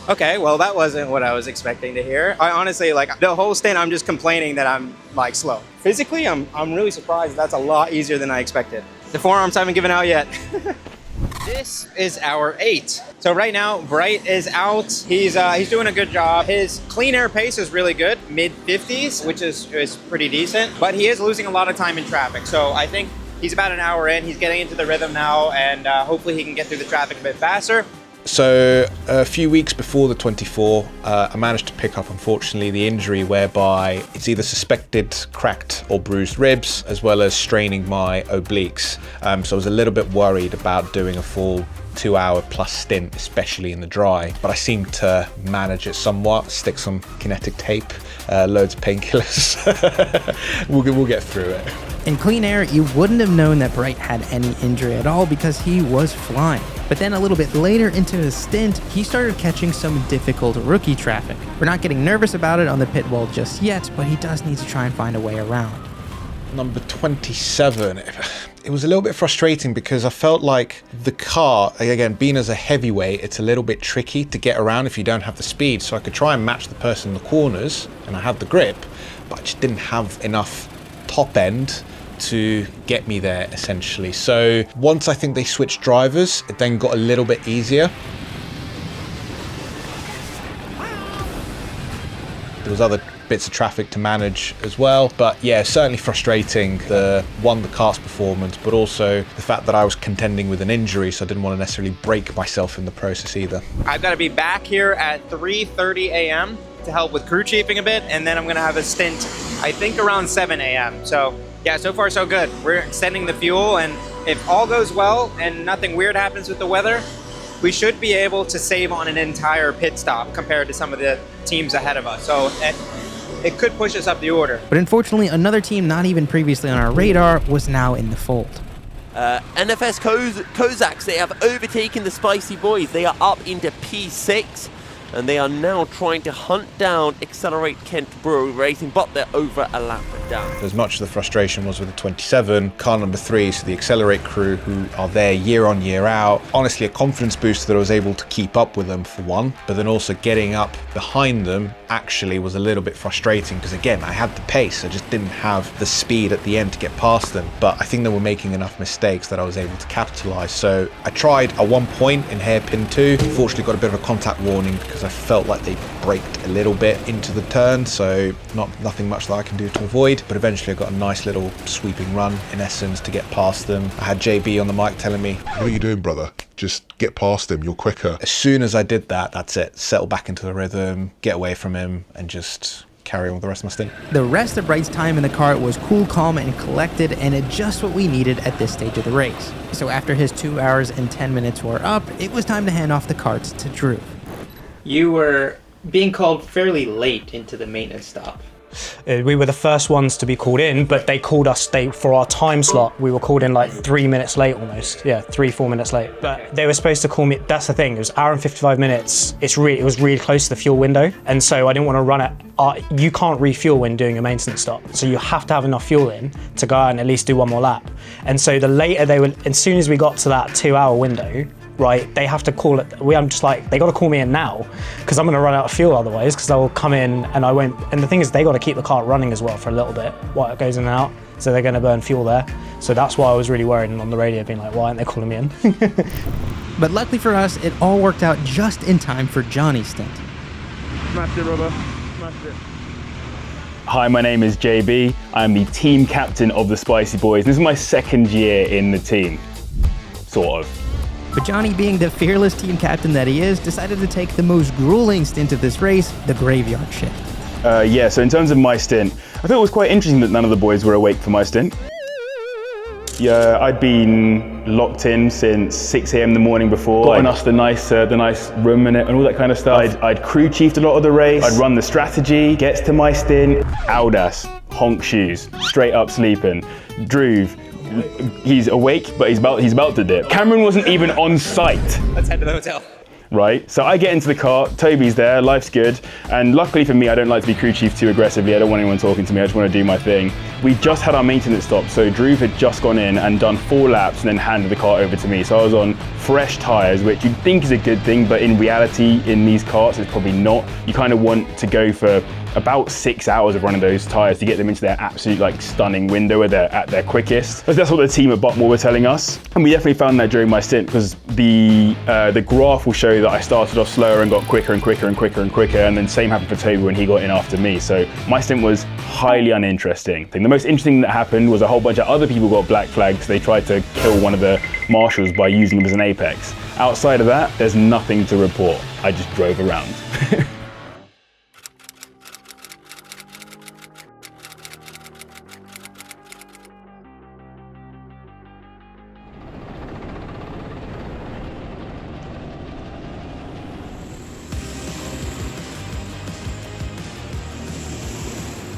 Okay, well that wasn't what I was expecting to hear. I honestly, like the whole stint, I'm just complaining that I'm like slow. Physically, I'm really surprised. That's a lot easier than I expected. The forearms haven't given out yet. This is our 8. So right now, Bright is out. He's doing a good job. His clean air pace is really good, mid 50s, which is pretty decent. But he is losing a lot of time in traffic. So I think he's about an hour in. He's getting into the rhythm now, and hopefully he can get through the traffic a bit faster. So a few weeks before the 24, I managed to pick up, unfortunately, the injury whereby it's either suspected cracked or bruised ribs, as well as straining my obliques. So I was a little bit worried about doing a full 2 hour plus stint, especially in the dry, but I seemed to manage it somewhat, stick some kinetic tape, loads of painkillers. We'll get through it. In clean air, you wouldn't have known that Bright had any injury at all because he was flying. But then a little bit later into his stint, he started catching some difficult rookie traffic. We're not getting nervous about it on the pit wall just yet, but he does need to try and find a way around. number 27. It was a little bit frustrating because I felt like the car, again, being as a heavyweight, it's a little bit tricky to get around if you don't have the speed. So I could try and match the person in the corners, and I had the grip, but I just didn't have enough top end to get me there, essentially. So once I think they switched drivers, it then got a little bit easier. There was other bits of traffic to manage as well, but yeah, certainly frustrating, the kart's performance, but also the fact that I was contending with an injury, so I didn't want to necessarily break myself in the process either. I've got to be back here at 3:30 a.m. to help with crew chiefing a bit, and then I'm going to have a stint, I think, around 7 a.m. So yeah, so far so good. We're extending the fuel, and if all goes well and nothing weird happens with the weather, we should be able to save on an entire pit stop compared to some of the teams ahead of us. So it could push us up the order. But unfortunately, another team not even previously on our radar was now in the fold. NFS Cossacks, they have overtaken the Spicy Bois. They are up into P6, and they are now trying to hunt down Accelerate Kent Brewery Racing, but they're over a lap down. As much of the frustration was with the 27, car number 3, so the Accelerate crew, who are there year on, year out. Honestly, a confidence boost that I was able to keep up with them for one, but then also getting up behind them actually was a little bit frustrating because, again, I had the pace, I just didn't have the speed at the end to get past them. But I think they were making enough mistakes that I was able to capitalize. So I tried at one point in hairpin 2, unfortunately got a bit of a contact warning because I felt like they braked a little bit into the turn, so nothing much that I can do to avoid, but eventually I got a nice little sweeping run in essence to get past them. I had JB on the mic telling me, "What are you doing, brother? Just get past him, you're quicker." As soon as I did that, that's it. Settle back into the rhythm, get away from him, and just carry on with the rest of my stint. The rest of Wright's time in the kart was cool, calm, and collected, and just what we needed at this stage of the race. So after his 2 hours and 10 minutes were up, it was time to hand off the karts to Drew. You were being called fairly late into the maintenance stop. We were the first ones to be called in, but they called us for our time slot. We were called in like 3 minutes late almost. Yeah, 3-4 minutes late. But they were supposed to call me, that's the thing, it was 1 hour and 55 minutes. It was really close to the fuel window. And so I didn't want to run it. You can't refuel when doing a maintenance stop. So you have to have enough fuel in to go out and at least do one more lap. And so the later as soon as we got to that 2 hour window, right, they have to call it, I'm just like, they got to call me in now because I'm going to run out of fuel otherwise, because they'll come in and I won't, and the thing is they got to keep the car running as well for a little bit while it goes in and out, so they're going to burn fuel there. So that's why I was really worried and on the radio being like, why aren't they calling me in? But luckily for us, it all worked out just in time for Johnny's stint. Smashed it, brother. Smashed it. Hi, my name is JB. I'm the team captain of the Spicy Bois. This is my second year in the team, sort of. But Johnny, being the fearless team captain that he is, decided to take the most grueling stint of this race, the graveyard shift. Yeah, so in terms of my stint, I thought it was quite interesting that none of the boys were awake for my stint. Yeah, I'd been locked in since 6 a.m. the morning before. Gotten us the nice room in it and all that kind of stuff. I'd crew chiefed a lot of the race. I'd run the strategy. Gets to my stint, Audas, honk shoes, straight up sleeping. Drew, he's awake, but he's about to dip. Cameron wasn't even on site. Let's head to the hotel. Right, so I get into the car, Toby's there, life's good, and luckily for me, I don't like to be crew chief too aggressively. I don't want anyone talking to me, I just want to do my thing. We just had our maintenance stop, so Drew had just gone in and done 4 laps and then handed the car over to me. So I was on fresh tyres, which you'd think is a good thing, but in reality, in these karts, it's probably not. You kind of want to go for about 6 hours of running those tyres to get them into their absolute stunning window where they're at their quickest. That's what the team at Buckmore were telling us. And we definitely found that during my stint, because the graph will show that I started off slower and got quicker and quicker and quicker and quicker, and then same happened for Toby when he got in after me. So my stint was highly uninteresting. The most interesting thing that happened was a whole bunch of other people got black flags. They tried to kill one of the marshals by using him as an apex. Outside of that, there's nothing to report. I just drove around.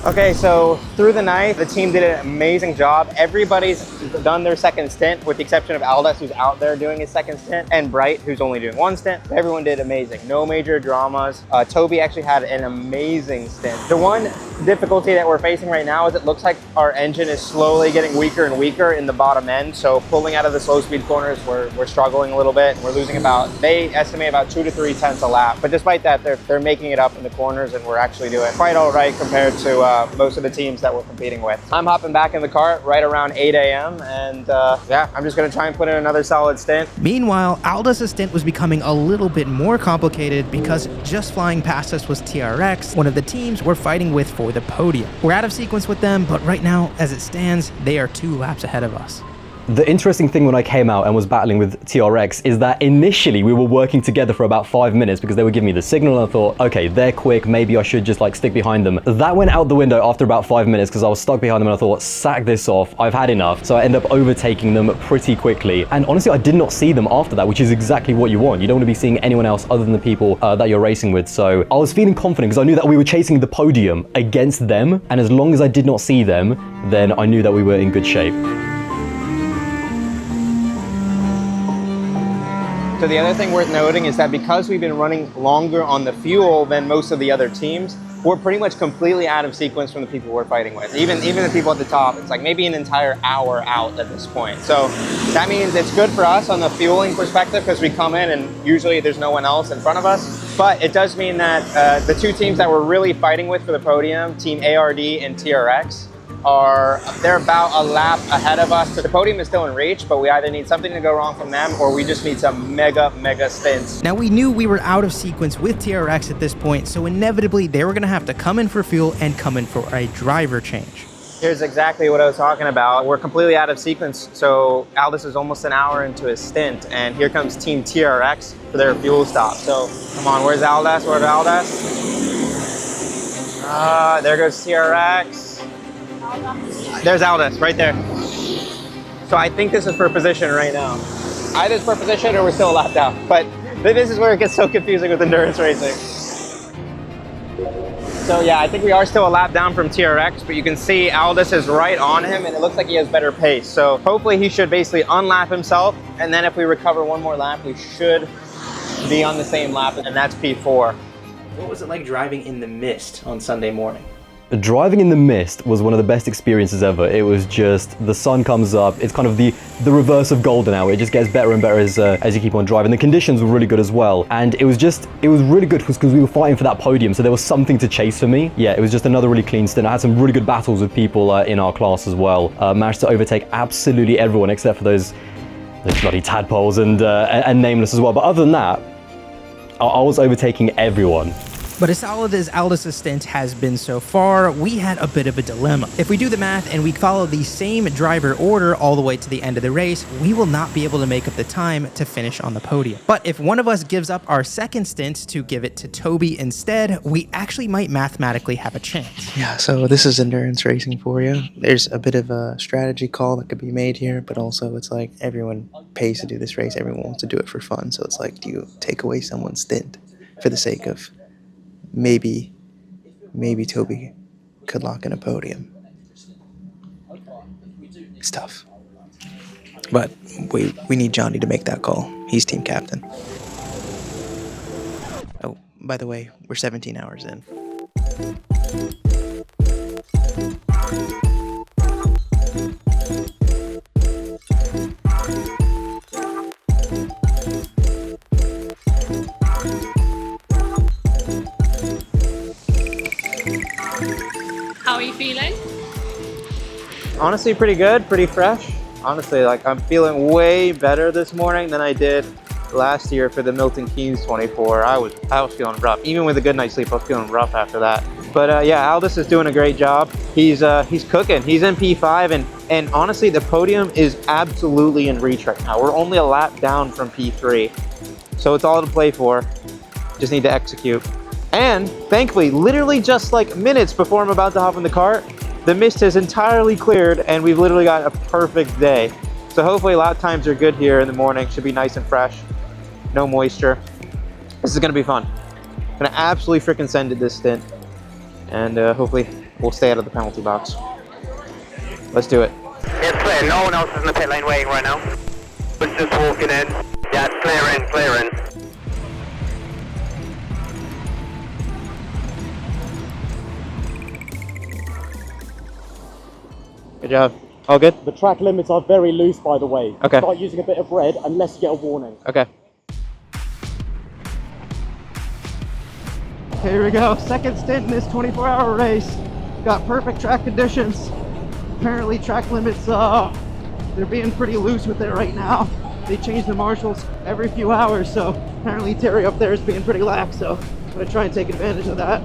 Okay, so through the night, the team did an amazing job. Everybody's done their second stint, with the exception of Aldous, who's out there doing his second stint, and Bright, who's only doing one stint. Everyone did amazing. No major dramas. Toby actually had an amazing stint. The one difficulty that we're facing right now is it looks like our engine is slowly getting weaker and weaker in the bottom end. So pulling out of the slow speed corners, we're struggling a little bit. We're losing they estimate about 2 to 3 tenths a lap. But despite that, they're making it up in the corners, and we're actually doing quite all right compared to most of the teams that we're competing with. I'm hopping back in the cart right around 8 a.m. and yeah, I'm just gonna try and put in another solid stint. Meanwhile, Aldous' stint was becoming a little bit more complicated because just flying past us was TRX, one of the teams we're fighting with for the podium. We're out of sequence with them, but right now, as it stands, they are 2 laps ahead of us. The interesting thing when I came out and was battling with TRX is that initially we were working together for about 5 minutes because they were giving me the signal, and I thought, okay, they're quick, maybe I should just like stick behind them. That went out the window after about 5 minutes because I was stuck behind them, and I thought, sack this off, I've had enough. So I ended up overtaking them pretty quickly. And honestly, I did not see them after that, which is exactly what you want. You don't want to be seeing anyone else other than the people that you're racing with. So I was feeling confident because I knew that we were chasing the podium against them. And as long as I did not see them, then I knew that we were in good shape. So the other thing worth noting is that because we've been running longer on the fuel than most of the other teams, we're pretty much completely out of sequence from the people we're fighting with. Even the people at the top, it's like maybe an entire hour out at this point. So that means it's good for us on the fueling perspective because we come in and usually there's no one else in front of us. But it does mean that the 2 teams that we're really fighting with for the podium, Team ARD and TRX, they're about a lap ahead of us. So the podium is still in reach, but we either need something to go wrong from them or we just need some mega stints. Now we knew we were out of sequence with TRX at this point, so inevitably they were gonna have to come in for fuel and come in for a driver change. Here's exactly what I was talking about. We're completely out of sequence, so Aldous is almost an hour into his stint, and here comes Team TRX for their fuel stop. So come on, where's Aldous? Where's Aldous? There goes TRX. There's Aldous, right there. So I think this is for position right now. Either it's for position or we're still a lap down. But this is where it gets so confusing with endurance racing. So yeah, I think we are still a lap down from TRX, but you can see Aldous is right on him and it looks like he has better pace. So hopefully he should basically unlap himself, and then if we recover one more lap, we should be on the same lap, and that's P4. What was it like driving in the mist on Sunday morning? Driving in the mist was one of the best experiences ever. It was just, the sun comes up, it's kind of the reverse of golden hour. It just gets better and better as you keep on driving. The conditions were really good as well. And it was really good because we were fighting for that podium, so there was something to chase for me. Yeah, it was just another really clean stint. I had some really good battles with people in our class as well. Managed to overtake absolutely everyone except for those bloody tadpoles and Nameless as well. But other than that, I was overtaking everyone. But as solid as Aldous' stint has been so far, we had a bit of a dilemma. If we do the math and we follow the same driver order all the way to the end of the race, we will not be able to make up the time to finish on the podium. But if one of us gives up our second stint to give it to Toby instead, we actually might mathematically have a chance. Yeah, so this is endurance racing for you. There's a bit of a strategy call that could be made here, but also it's like everyone pays to do this race. Everyone wants to do it for fun. So it's like, do you take away someone's stint for the sake of maybe Toby could lock in a podium? It's tough. But we need Johnny to make that call. He's team captain. Oh, by the way, we're 17 hours in. How are you feeling? Honestly, pretty good, pretty fresh. Honestly, like I'm feeling way better this morning than I did last year for the Milton Keynes 24. I was feeling rough. Even with a good night's sleep, I was feeling rough after that. But yeah, Aldous is doing a great job. He's cooking. He's in P5, and honestly, the podium is absolutely in reach right now. We're only a lap down from P3, so it's all to play for. Just need to execute. And thankfully, literally just like minutes before I'm about to hop in the cart, the mist has entirely cleared and we've literally got a perfect day. So hopefully lap times are good here in the morning. Should be nice and fresh, no moisture. This is gonna be fun. Gonna absolutely freaking send it this stint. And hopefully we'll stay out of the penalty box. Let's do it. It's clear. No one else is in the pit lane waiting right now. We're just walking in. Yeah, it's clear in, clear in. Good job. All good? The track limits are very loose, by the way. Okay. Start using a bit of red unless you get a warning. Okay. Here we go, second stint in this 24-hour race. Got perfect track conditions. Apparently track limits, they're being pretty loose with it right now. They change the marshals every few hours, so apparently Terry up there is being pretty lax, so I'm gonna try and take advantage of that.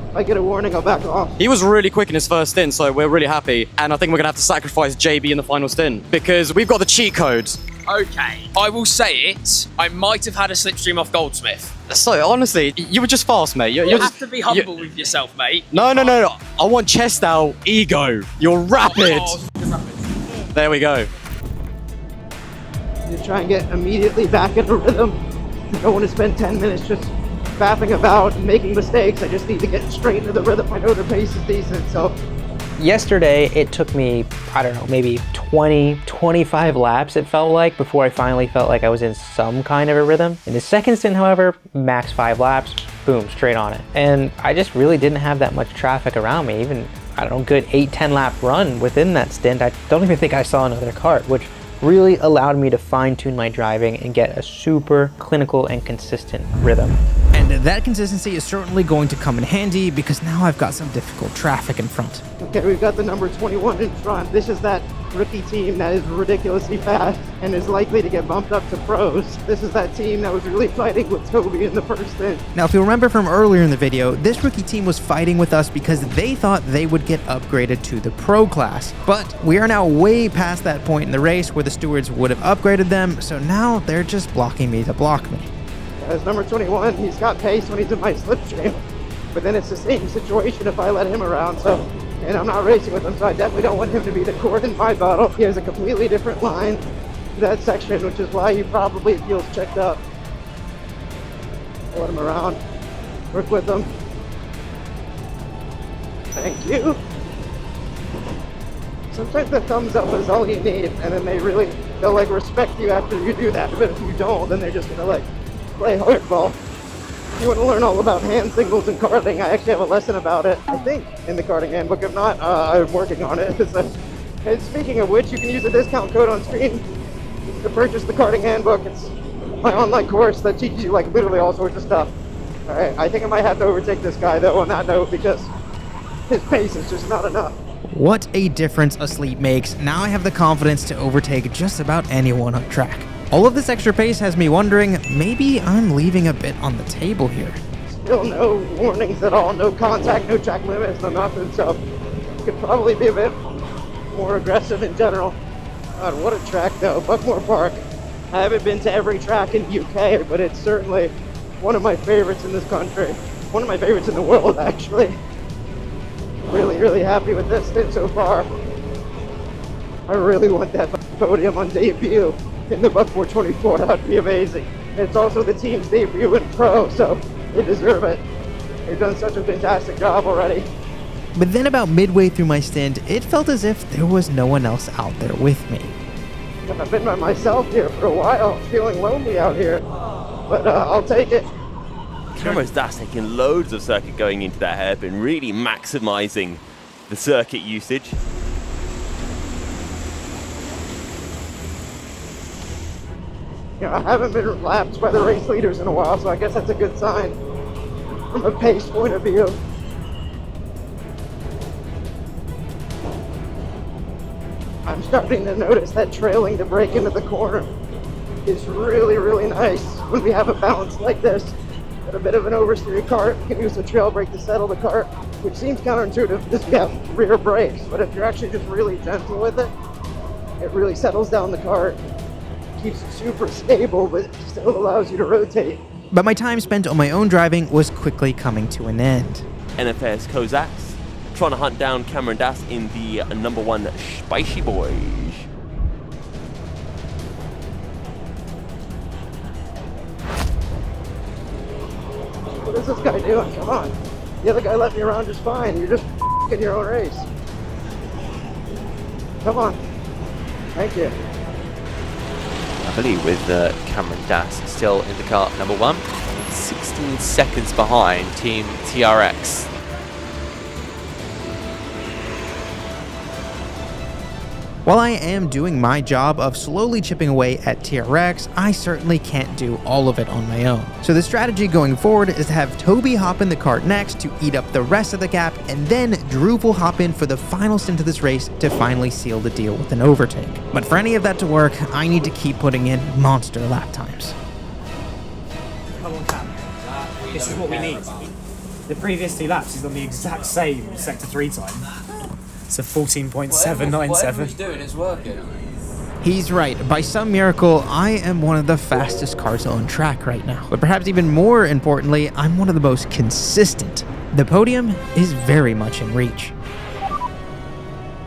If I get a warning, I'll back off. He was really quick in his first stint, so we're really happy. And I think we're gonna have to sacrifice JB in the final stint because we've got the cheat codes. Okay, I will say it. I might have had a slipstream off Goldsmith. So honestly, you were just fast, mate. You have to be humble with yourself, mate. No. I want chest out, ego. You're rapid. There we go. You try and get immediately back into rhythm. I don't want to spend 10 minutes just faffing about and making mistakes. I just need to get straight into the rhythm. I know the pace is decent, so. Yesterday, it took me, I don't know, maybe 20, 25 laps it felt like before I finally felt like I was in some kind of a rhythm. In the second stint, however, max 5 laps, boom, straight on it. And I just really didn't have that much traffic around me. Even, I don't know, good 8-10 lap run within that stint. I don't even think I saw another kart, which really allowed me to fine-tune my driving and get a super clinical and consistent rhythm. And that consistency is certainly going to come in handy because now I've got some difficult traffic in front. Okay, we've got the number 21 in front. This is that rookie team that is ridiculously fast and is likely to get bumped up to pros. This is that team that was really fighting with Toby in the first stint. Now, if you remember from earlier in the video, this rookie team was fighting with us because they thought they would get upgraded to the pro class. But we are now way past that point in the race where the stewards would have upgraded them, so now they're just blocking me to block me. As number 21, he's got pace when he's in my slipstream, but then it's the same situation if I let him around, so, and I'm not racing with him, so I definitely don't want him to be the cord in my battle. He has a completely different line to that section, which is why he probably feels checked up. Let him around, work with him. Thank you. Sometimes the thumbs up is all you need, and then they'll like respect you after you do that, but if you don't, then they're just gonna like play hardball. If you want to learn all about hand signals and karting, I actually have a lesson about it, I think, in the Karting Handbook. If not, I'm working on it. And speaking of which, you can use the discount code on screen to purchase the Karting Handbook. It's my online course that teaches you like literally all sorts of stuff. Alright, I think I might have to overtake this guy though on that note because his pace is just not enough. What a difference a sleep makes. Now I have the confidence to overtake just about anyone on track. All of this extra pace has me wondering, maybe I'm leaving a bit on the table here. Still no warnings at all, no contact, no track limits, no nothing, so could probably be a bit more aggressive in general. God, what a track though, Buckmore Park. I haven't been to every track in the UK, but it's certainly one of my favorites in this country. One of my favorites in the world, actually. Really, really happy with this stint so far. I really want that podium on debut in the Buckmore 24, that would be amazing. It's also the team's debut in pro, so they deserve it. They've done such a fantastic job already. But then about midway through my stint, it felt as if there was no one else out there with me. I've been by myself here for a while, feeling lonely out here, but I'll take it. Cameron's Dash taking loads of circuit going into that hairpin, really maximising the circuit usage. You know, I haven't been lapped by the race leaders in a while, so I guess that's a good sign from a pace point of view. I'm starting to notice that trailing to break into the corner is really, really nice when we have a balance like this. Got a bit of an oversteer cart, you can use the trail brake to settle the cart, which seems counterintuitive because we have rear brakes, but if you're actually just really gentle with it, it really settles down the cart. Keeps it super stable, but it still allows you to rotate. But my time spent on my own driving was quickly coming to an end. NFS Cossacks trying to hunt down Cameron Das in the number 1 Spicy Bois. What is this guy doing? Come on. The other guy left me around just fine. You're just walk in your own race. Come on. Thank you. I believe with Cameron Dass still in the car number 1, 16 seconds behind Team TRX. While I am doing my job of slowly chipping away at TRX, I certainly can't do all of it on my own. So the strategy going forward is to have Toby hop in the cart next to eat up the rest of the gap, and then Drew will hop in for the final stint of this race to finally seal the deal with an overtake. But for any of that to work, I need to keep putting in monster lap times. Come on, Cam. This is what we need. The previous 2 laps, he's on the exact same Sector 3 time. It's a 14.797. Whatever he's doing, it's working. He's right. By some miracle, I am one of the fastest cars on track right now. But perhaps even more importantly, I'm one of the most consistent. The podium is very much in reach.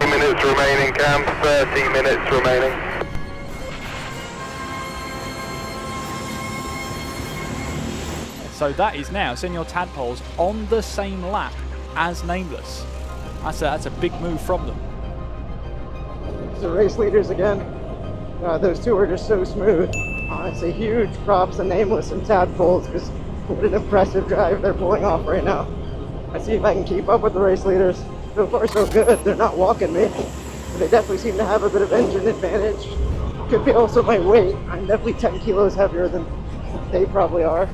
30 minutes remaining, Cam. 30 minutes remaining. So that is now Senior Tadpoles on the same lap as Nameless. That's a big move from them. The race leaders again. Those two are just so smooth. Honestly, huge props to Nameless and Tadpoles, because what an impressive drive they're pulling off right now. Let's see if I can keep up with the race leaders. So far so good. They're not walking me. But they definitely seem to have a bit of engine advantage. Could be also my weight. I'm definitely 10 kilos heavier than they probably are.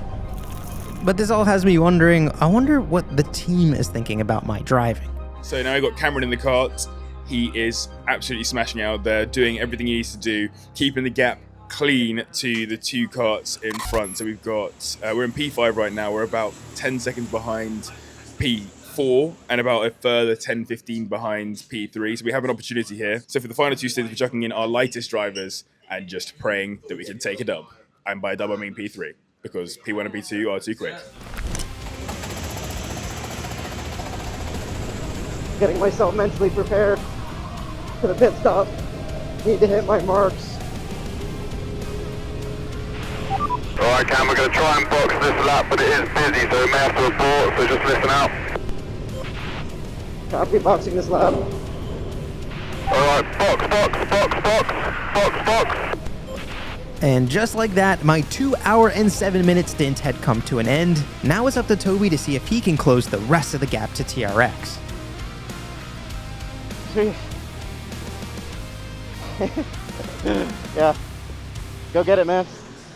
But this all has me wondering, I wonder what the team is thinking about my driving. So now we've got Cameron in the kart. He is absolutely smashing out there, doing everything he needs to do, keeping the gap clean to the 2 karts in front. So we've got, we're in P5 right now. We're about 10 seconds behind P4 and about a further 10-15 behind P3. So we have an opportunity here. So for the final 2 stints, we're chucking in our lightest drivers and just praying that we can take a dub. And by dub, I mean P3, because P1 and P2 are too quick. Getting myself mentally prepared for the pit stop. Need to hit my marks. Alright, Cam, we're going to try and box this lap, but it is busy, so we may have to abort, so just listen out. Copy boxing this lap. Alright, box. And just like that, my 2 hour and 7 minute stint had come to an end. Now it's up to Toby to see if he can close the rest of the gap to TRX. Yeah. Go get it, man.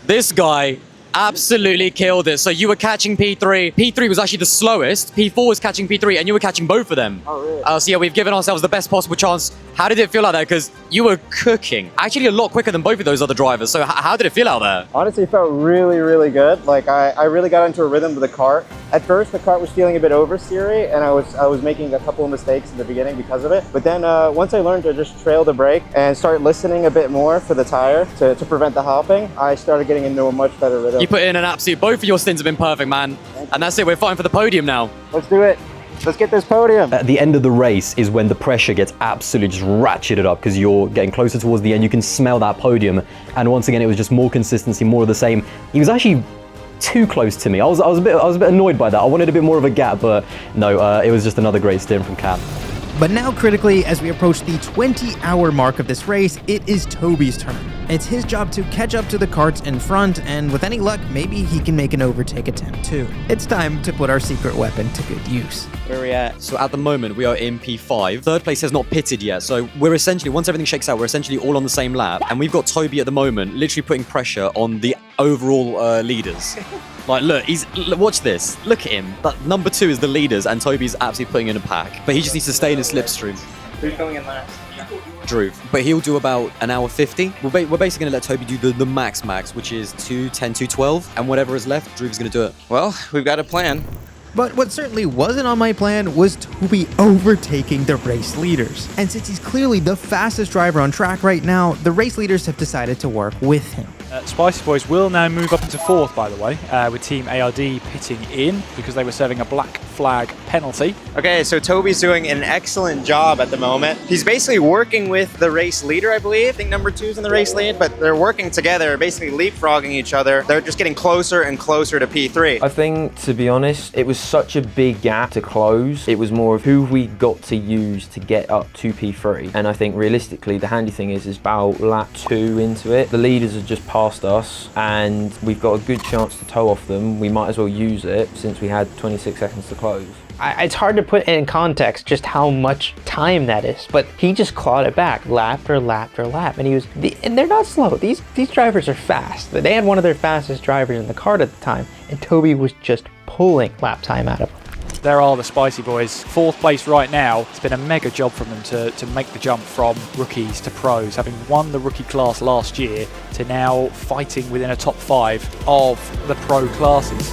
This guy absolutely killed it. So you were catching P3. P3 was actually the slowest. P4 was catching P3, and you were catching both of them. Oh, really? So yeah, we've given ourselves the best possible chance. How did it feel out there? Because you were cooking. Actually, a lot quicker than both of those other drivers. So how did it feel out there? Honestly, it felt really, really good. Like, I really got into a rhythm with the kart. At first, the kart was feeling a bit oversteery, and I was making a couple of mistakes in the beginning because of it. But then once I learned to just trail the brake and start listening a bit more for the tire to prevent the hopping, I started getting into a much better rhythm. You put in an absolute... Both of your stints have been perfect, man. And that's it. We're fighting for the podium now. Let's do it. Let's get this podium. At the end of the race is when the pressure gets absolutely just ratcheted up because you're getting closer towards the end. You can smell that podium. And once again, it was just more consistency, more of the same. He was actually too close to me. I was a bit annoyed by that. I wanted a bit more of a gap, but no, it was just another great stint from Cam. But now critically, as we approach the 20-hour mark of this race, it is Toby's turn. It's his job to catch up to the karts in front, and with any luck, maybe he can make an overtake attempt too. It's time to put our secret weapon to good use. Where are we at? So at the moment, we are in P5. Third place has not pitted yet, so we're essentially, once everything shakes out, we're essentially all on the same lap, and we've got Toby at the moment literally putting pressure on the overall leaders. Like, look, watch this. Look at him. That number 2 is the leaders, and Toby's absolutely putting in a pack. But he just needs to stay in his slipstream. Who's going in last? Drew. But he'll do about an hour 50. We're basically going to let Toby do the max, which is 2:10, 2:12. And whatever is left, Drew's going to do it. Well, we've got a plan. But what certainly wasn't on my plan was Toby overtaking the race leaders. And since he's clearly the fastest driver on track right now, the race leaders have decided to work with him. Spicy Bois will now move up into 4th, by the way, with Team ARD pitting in because they were serving a black flag penalty. Okay, so Toby's doing an excellent job at the moment. He's basically working with the race leader, I believe. I think number 2's in the race lead, but they're working together, basically leapfrogging each other. They're just getting closer and closer to P3. I think, to be honest, it was such a big gap to close. It was more of who we got to use to get up to P3. And I think realistically, the handy thing is about lap 2 into it. The leaders have just passed us and we've got a good chance to toe off them. We might as well use it since we had 26 seconds to close. It's hard to put in context just how much time that is, but he just clawed it back lap after lap after lap, and and they're not slow. These drivers are fast. They had one of their fastest drivers in the kart at the time, and Toby was just pulling lap time out of them. There are the Spicy Bois, 4th place right now. It's been a mega job from them to make the jump from rookies to pros, having won the rookie class last year to now fighting within a top 5 of the pro classes.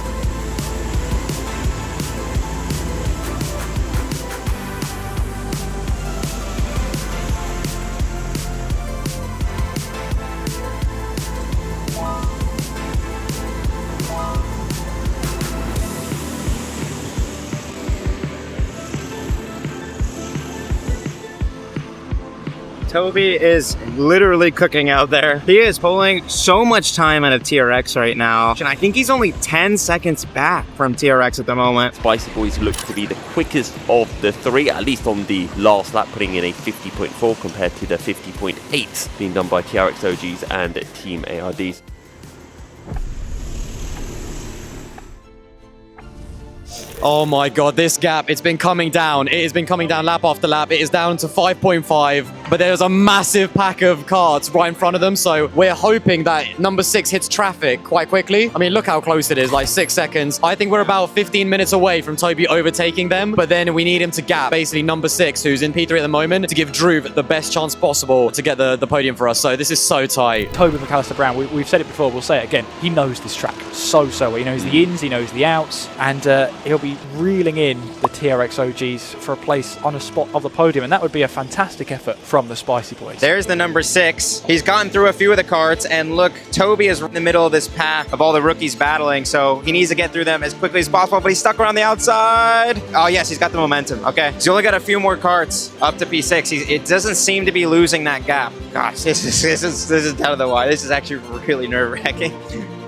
Toby is literally cooking out there. He is pulling so much time out of TRX right now. And I think he's only 10 seconds back from TRX at the moment. Spicy Bois looks to be the quickest of the 3, at least on the last lap, putting in a 50.4 compared to the 50.8 being done by TRX OGs and Team ARDs. Oh my god, this gap, it's been coming down. It has been coming down lap after lap. It is down to 5.5, but there's a massive pack of karts right in front of them, so we're hoping that number 6 hits traffic quite quickly. I mean, look how close it is, like 6 seconds. I think we're about 15 minutes away from Toby overtaking them, but then we need him to gap basically number 6, who's in P3 at the moment, to give Drew the best chance possible to get the podium for us, so this is so tight. Toby McAllister Brown, we've said it before, we'll say it again, he knows this track so well. He knows the ins, he knows the outs, and he'll be reeling in the TRX OGs for a place on a spot of the podium, and that would be a fantastic effort from the Spicy Bois. There's the number 6. He's gotten through a few of the karts, and look, Toby is in the middle of this pack of all the rookies battling, so he needs to get through them as quickly as possible, but he's stuck around the outside. Oh yes, he's got the momentum. Okay, he's only got a few more karts up to P6. It doesn't seem to be losing that gap. Gosh, this is out of the wire. This is actually really nerve-wracking.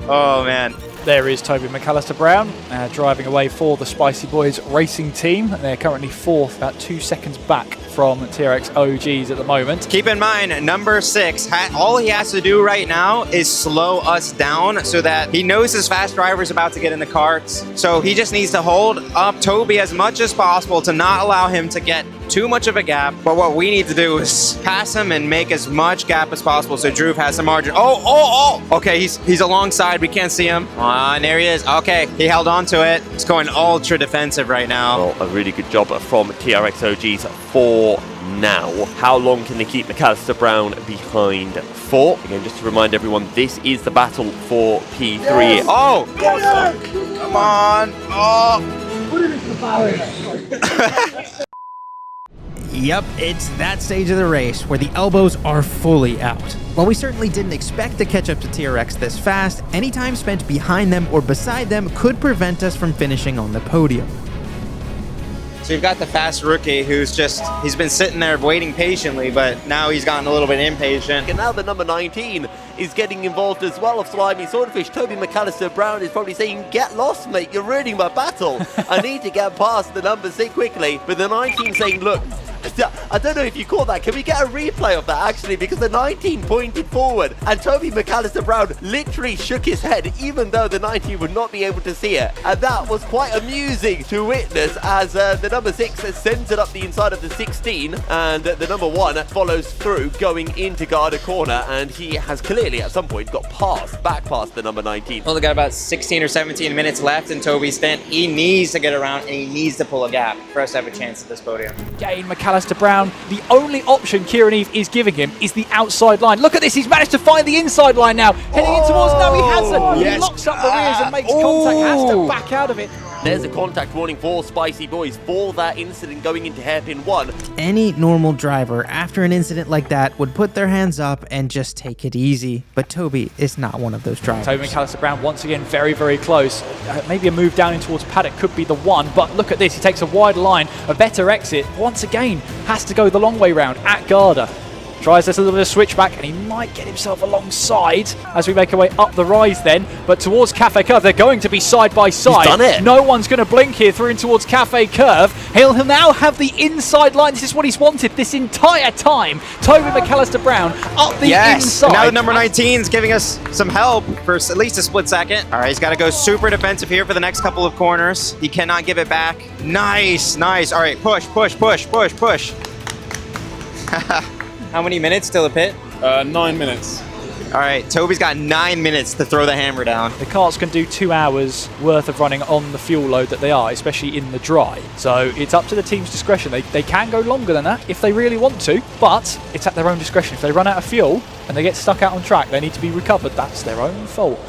Oh man. There is Toby McAllister Brown driving away for the Spicy Bois Racing team. They're currently 4th, about 2 seconds back from TRX OGs at the moment. Keep in mind, number 6, all he has to do right now is slow us down so that he knows his fast driver is about to get in the karts. So he just needs to hold up Toby as much as possible to not allow him to get too much of a gap. But what we need to do is pass him and make as much gap as possible so Drew has some margin. Oh! Okay, he's alongside. We can't see him. And there he is. Okay, he held on to it. He's going ultra defensive right now. Well, a really good job from TRX OGs for now. How long can they keep McAllister Brown behind for? Again, just to remind everyone, this is the battle for P3. Yes. Oh! Yes. Come on! Oh! Put it into the fire. Yep, it's that stage of the race where the elbows are fully out. While we certainly didn't expect to catch up to TRX this fast, any time spent behind them or beside them could prevent us from finishing on the podium. So you've got the fast rookie who's he's been sitting there waiting patiently, but now he's gotten a little bit impatient. And now the number 19 is getting involved as well of Slimy Swordfish. Toby McAllister Brown is probably saying, get lost, mate, you're ruining my battle. I need to get past the number 6 quickly. But the 19 saying, look, I don't know if you caught that. Can we get a replay of that, actually? Because the 19 pointed forward, and Toby McAllister Brown literally shook his head, even though the 19 would not be able to see it. And that was quite amusing to witness as the number 6 has centered up the inside of the 16, and the number 1 follows through, going into Garda corner, and he has clearly at some point got back past the number 19. Well, they got about 16 or 17 minutes left in Toby's stint. He needs to get around, and he needs to pull a gap for us to have a chance at this podium. Gain McAllister Brown, the only option Kieran Eve is giving him is the outside line. Look at this, he's managed to find the inside line now. Heading in towards, no he hasn't. Yes. He locks up the rears and makes contact, has to back out of it. There's a contact warning for Spicy Bois for that incident going into hairpin 1. Any normal driver after an incident like that would put their hands up and just take it easy, but Toby is not one of those drivers. Toby McAllister Brown once again very, very close. Maybe a move down in towards paddock could be the one, but look at this. He takes a wide line, a better exit. Once again, has to go the long way round at Garda. Tries this a little bit of switchback, and he might get himself alongside as we make our way up the rise then. But towards Cafe Curve, they're going to be side by side. He's done it. No one's going to blink here through and towards Cafe Curve. He'll now have the inside line. This is what he's wanted this entire time. Toby McAllister Brown up the inside. And now the number 19 is giving us some help for at least a split second. All right, he's got to go super defensive here for the next couple of corners. He cannot give it back. Nice, nice. All right, push, push, push, push, push. How many minutes till the pit? 9 minutes. All right, Toby's got 9 minutes to throw the hammer down. The karts can do 2 hours worth of running on the fuel load that they are, especially in the dry. So it's up to the team's discretion. They can go longer than that if they really want to, but it's at their own discretion. If they run out of fuel and they get stuck out on track, they need to be recovered. That's their own fault.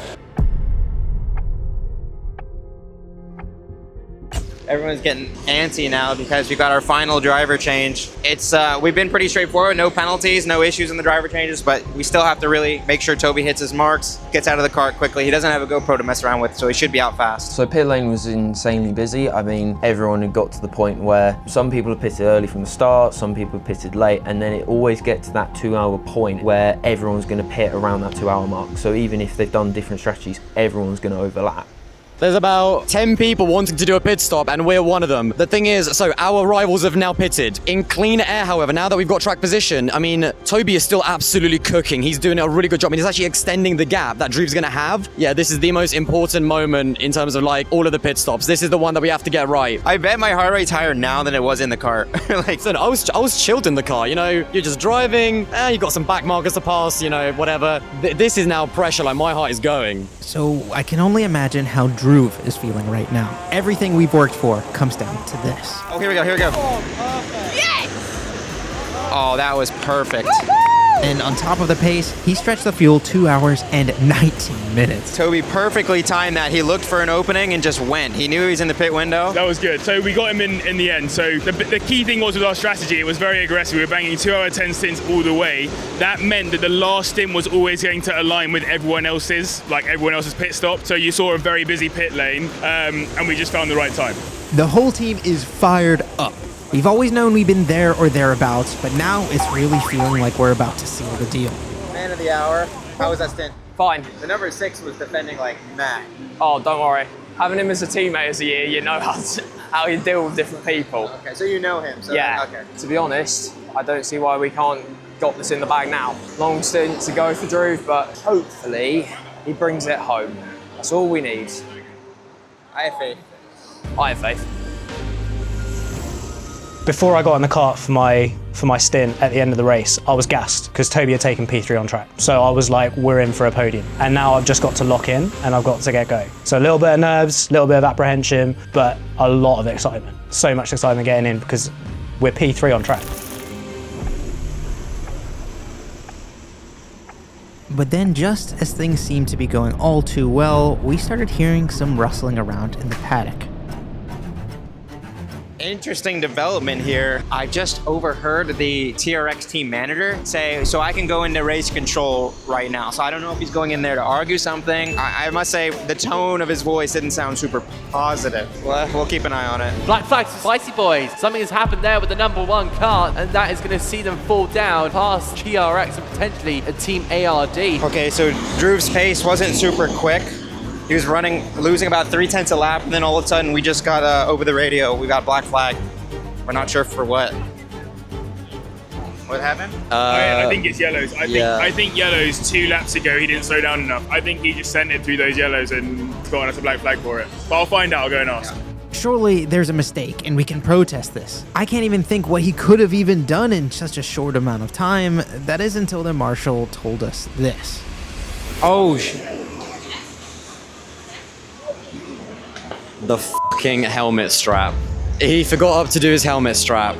Everyone's getting antsy now because we got our final driver change. It's we've been pretty straightforward, no penalties, no issues in the driver changes, but we still have to really make sure Toby hits his marks, gets out of the cart quickly. He doesn't have a GoPro to mess around with, so he should be out fast. So pit lane was insanely busy. I mean, everyone had got to the point where some people have pitted early from the start, some people have pitted late, and then it always gets to that 2-hour point where everyone's going to pit around that 2-hour mark. So even if they've done different strategies, everyone's going to overlap. There's about 10 people wanting to do a pit stop, and we're one of them. The thing is, so our rivals have now pitted. In clean air, however, now that we've got track position, I mean, Toby is still absolutely cooking. He's doing a really good job. I mean, he's actually extending the gap that Drew's going to have. Yeah, this is the most important moment in terms of, like, all of the pit stops. This is the one that we have to get right. I bet my heart rate's higher now than it was in the cart. Like, listen, I was chilled in the car, you know? You're just driving, you got some back markers to pass, you know, whatever. This is now pressure, like, my heart is going. So I can only imagine how Drew is feeling right now. Everything we've worked for comes down to this. Oh, here we go, here we go. Yes! Oh, that was perfect. And on top of the pace, he stretched the fuel 2 hours and 19 minutes. Toby perfectly timed that. He looked for an opening and just went. He knew he was in the pit window. That was good. So we got him in the end. So the key thing was with our strategy, it was very aggressive. We were banging 2 hour 10 stints all the way. That meant that the last stint was always going to align with everyone else's pit stop. So you saw a very busy pit lane, and we just found the right time. The whole team is fired up. We've always known we've been there or thereabouts, but now it's really feeling like we're about to seal the deal. Man of the hour. How was that stint? Fine. The number 6 was defending like mad. Oh, don't worry. Having him as a teammate as a year, you know how you deal with different people. Okay, so you know him. So yeah. Okay. To be honest, I don't see why we can't got this in the bag now. Long stint to go for Drew, but hopefully he brings it home. That's all we need. I have faith. I have faith. Before I got in the cart for my stint at the end of the race, I was gassed because Toby had taken P3 on track. So I was like, we're in for a podium. And now I've just got to lock in and I've got to get going. So a little bit of nerves, a little bit of apprehension, but a lot of excitement. So much excitement getting in because we're P3 on track. But then just as things seemed to be going all too well, we started hearing some rustling around in the paddock. Interesting development here. I just overheard the TRX team manager say, so I can go into race control right now. So I don't know if he's going in there to argue something. I must say the tone of his voice didn't sound super positive. We'll keep an eye on it. Black flag for Spicy Bois. Something has happened there with the number 1 car, and that is going to see them fall down past TRX and potentially a team ARD. Okay, so Drew's pace wasn't super quick. He was losing about 3/10 a lap, and then all of a sudden we just got over the radio, we got black flag. We're not sure for what. What happened? I think it's yellows. I think yellows 2 laps ago he didn't slow down enough. I think he just sent it through those yellows and got us a black flag for it. But I'll find out, I'll go and ask. Surely there's a mistake and we can protest this. I can't even think what he could have even done in such a short amount of time. That is until the marshal told us this. Oh, shit. The fucking helmet strap. He forgot to do his helmet strap.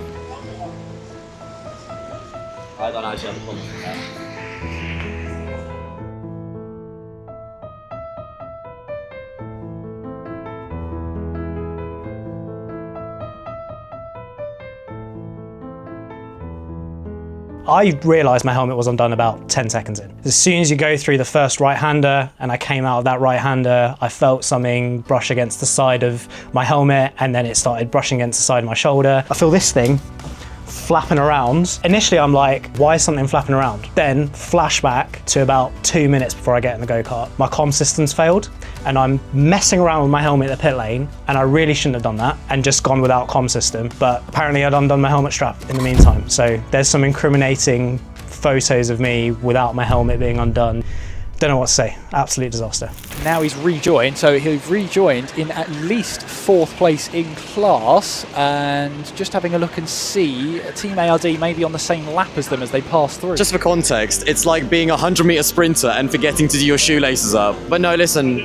I don't actually have a problem with that. I realised my helmet was undone about 10 seconds in. As soon as you go through the first right-hander and I came out of that right-hander, I felt something brush against the side of my helmet and then it started brushing against the side of my shoulder. I feel this thing flapping around. Initially I'm like, why is something flapping around? Then flashback to about 2 minutes before I get in the go-kart. My comm system's failed and I'm messing around with my helmet at the pit lane and I really shouldn't have done that and just gone without comm system, but apparently I'd undone my helmet strap in the meantime. So there's some incriminating photos of me without my helmet being undone. Don't know what to say, absolute disaster. Now he's rejoined, so he's rejoined in at least 4th place in class, and just having a look and see, Team ARD may be on the same lap as them as they pass through. Just for context, it's like being a 100-meter sprinter and forgetting to do your shoelaces up. But no, listen,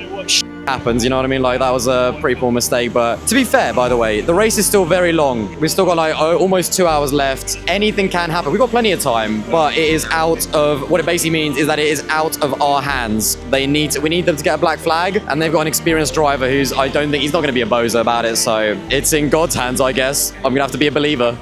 happens, you know what I mean? Like, that was a pretty poor mistake, but to be fair, by the way, the race is still very long. We've still got like almost 2 hours left. Anything can happen. We've got plenty of time, but it is out of, what it basically means is that it is out of our hands. We need them to get a black flag, and they've got an experienced driver who's, I don't think, he's not going to be a bozo about it, so it's in God's hands, I guess. I'm going to have to be a believer.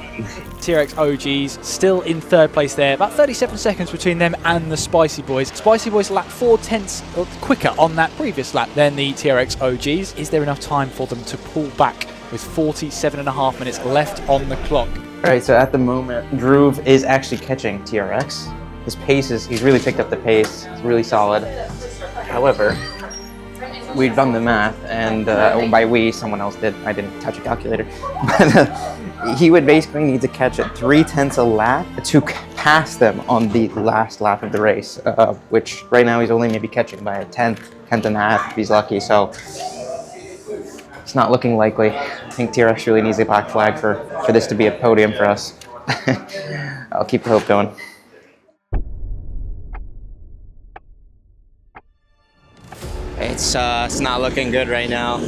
TRX OGs still in 3rd place there, about 37 seconds between them and the Spicy Bois. Spicy Bois lap 4/10 quicker on that previous lap than the TRX OGs. Is there enough time for them to pull back with 47.5 minutes left on the clock? All right, so at the moment, Dhruv is actually catching TRX. His pace he's really picked up the pace. It's really solid. However, we've done the math, and by we, someone else did. I didn't touch a calculator. But he would basically need to catch at 3/10 a lap to pass them on the last lap of the race, which right now he's only maybe catching by a tenth and a half if he's lucky. So it's not looking likely. I think TRX really needs a black flag for this to be a podium for us. I'll keep the hope going. It's not looking good right now.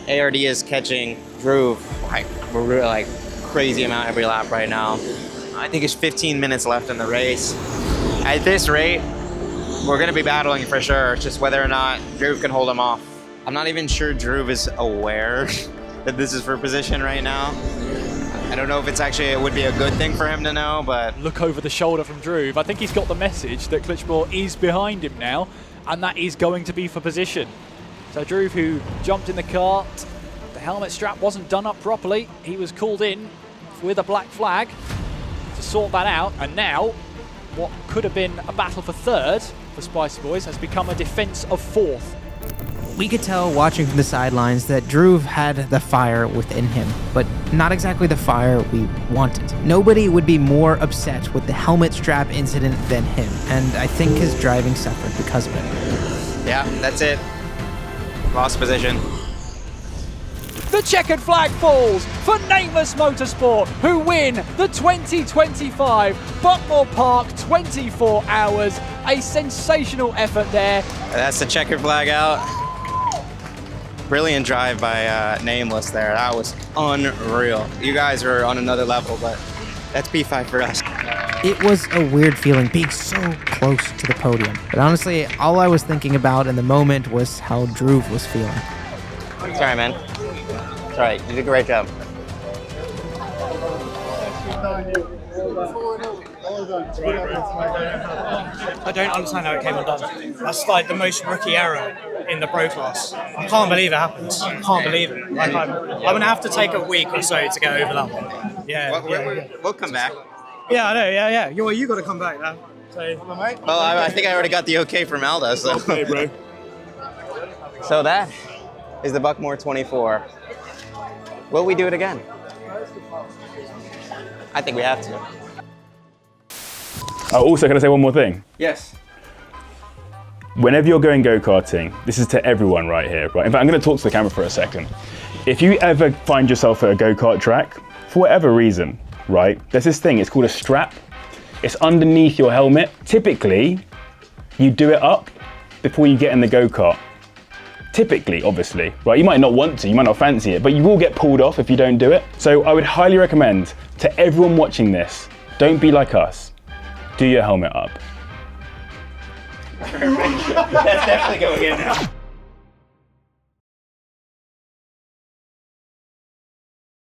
ARD is catching Dhruv like crazy amount every lap right now. I think it's 15 minutes left in the race. At this rate, we're gonna be battling for sure. It's just whether or not Dhruv can hold him off. I'm not even sure Dhruv is aware that this is for position right now. I don't know if it would be a good thing for him to know, but... Look over the shoulder from Dhruv. I think he's got the message that Klitschmore is behind him now, and that is going to be for position. So Dhruv, who jumped in the kart, the helmet strap wasn't done up properly. He was called in with a black flag to sort that out, and now what could have been a battle for 3rd for Spicy Bois has become a defense of 4th. We could tell watching from the sidelines that Dhruv had the fire within him, but not exactly the fire we wanted. Nobody would be more upset with the helmet strap incident than him, and I think his driving suffered because of it. Yeah, that's it. Lost position. The checkered flag falls for Nameless Motorsport, who win the 2025 Buckmore Park 24 Hours. A sensational effort there. That's the checkered flag out. Brilliant drive by Nameless there. That was unreal. You guys were on another level, but that's P5 for us. It was a weird feeling being so close to the podium. But honestly, all I was thinking about in the moment was how Dhruv was feeling. Sorry, man. It's all right. You did a great job. I don't understand how it came undone. That's like the most rookie error in the pro class. I can't believe it happened. I can't believe it. Like I'm gonna have to take a week or so to get over that one. Yeah. We'll come back. Yeah, I know. Yeah. You got to come back now. So, Well, I think I already got the okay from Aldo. So. Okay, bro. So that is the Buckmore 24. Will we do it again? I think we have to. Also, can I say one more thing? Yes. Whenever you're going go-karting, this is to everyone right here, right? In fact, I'm going to talk to the camera for a second. If you ever find yourself at a go-kart track, for whatever reason, right, there's this thing, it's called a strap. It's underneath your helmet. Typically, you do it up before you get in the go-kart. Typically, obviously, right? You might not want to, you might not fancy it, but you will get pulled off if you don't do it. So I would highly recommend to everyone watching this, don't be like us. Do your helmet up. Perfect. That's definitely going in now.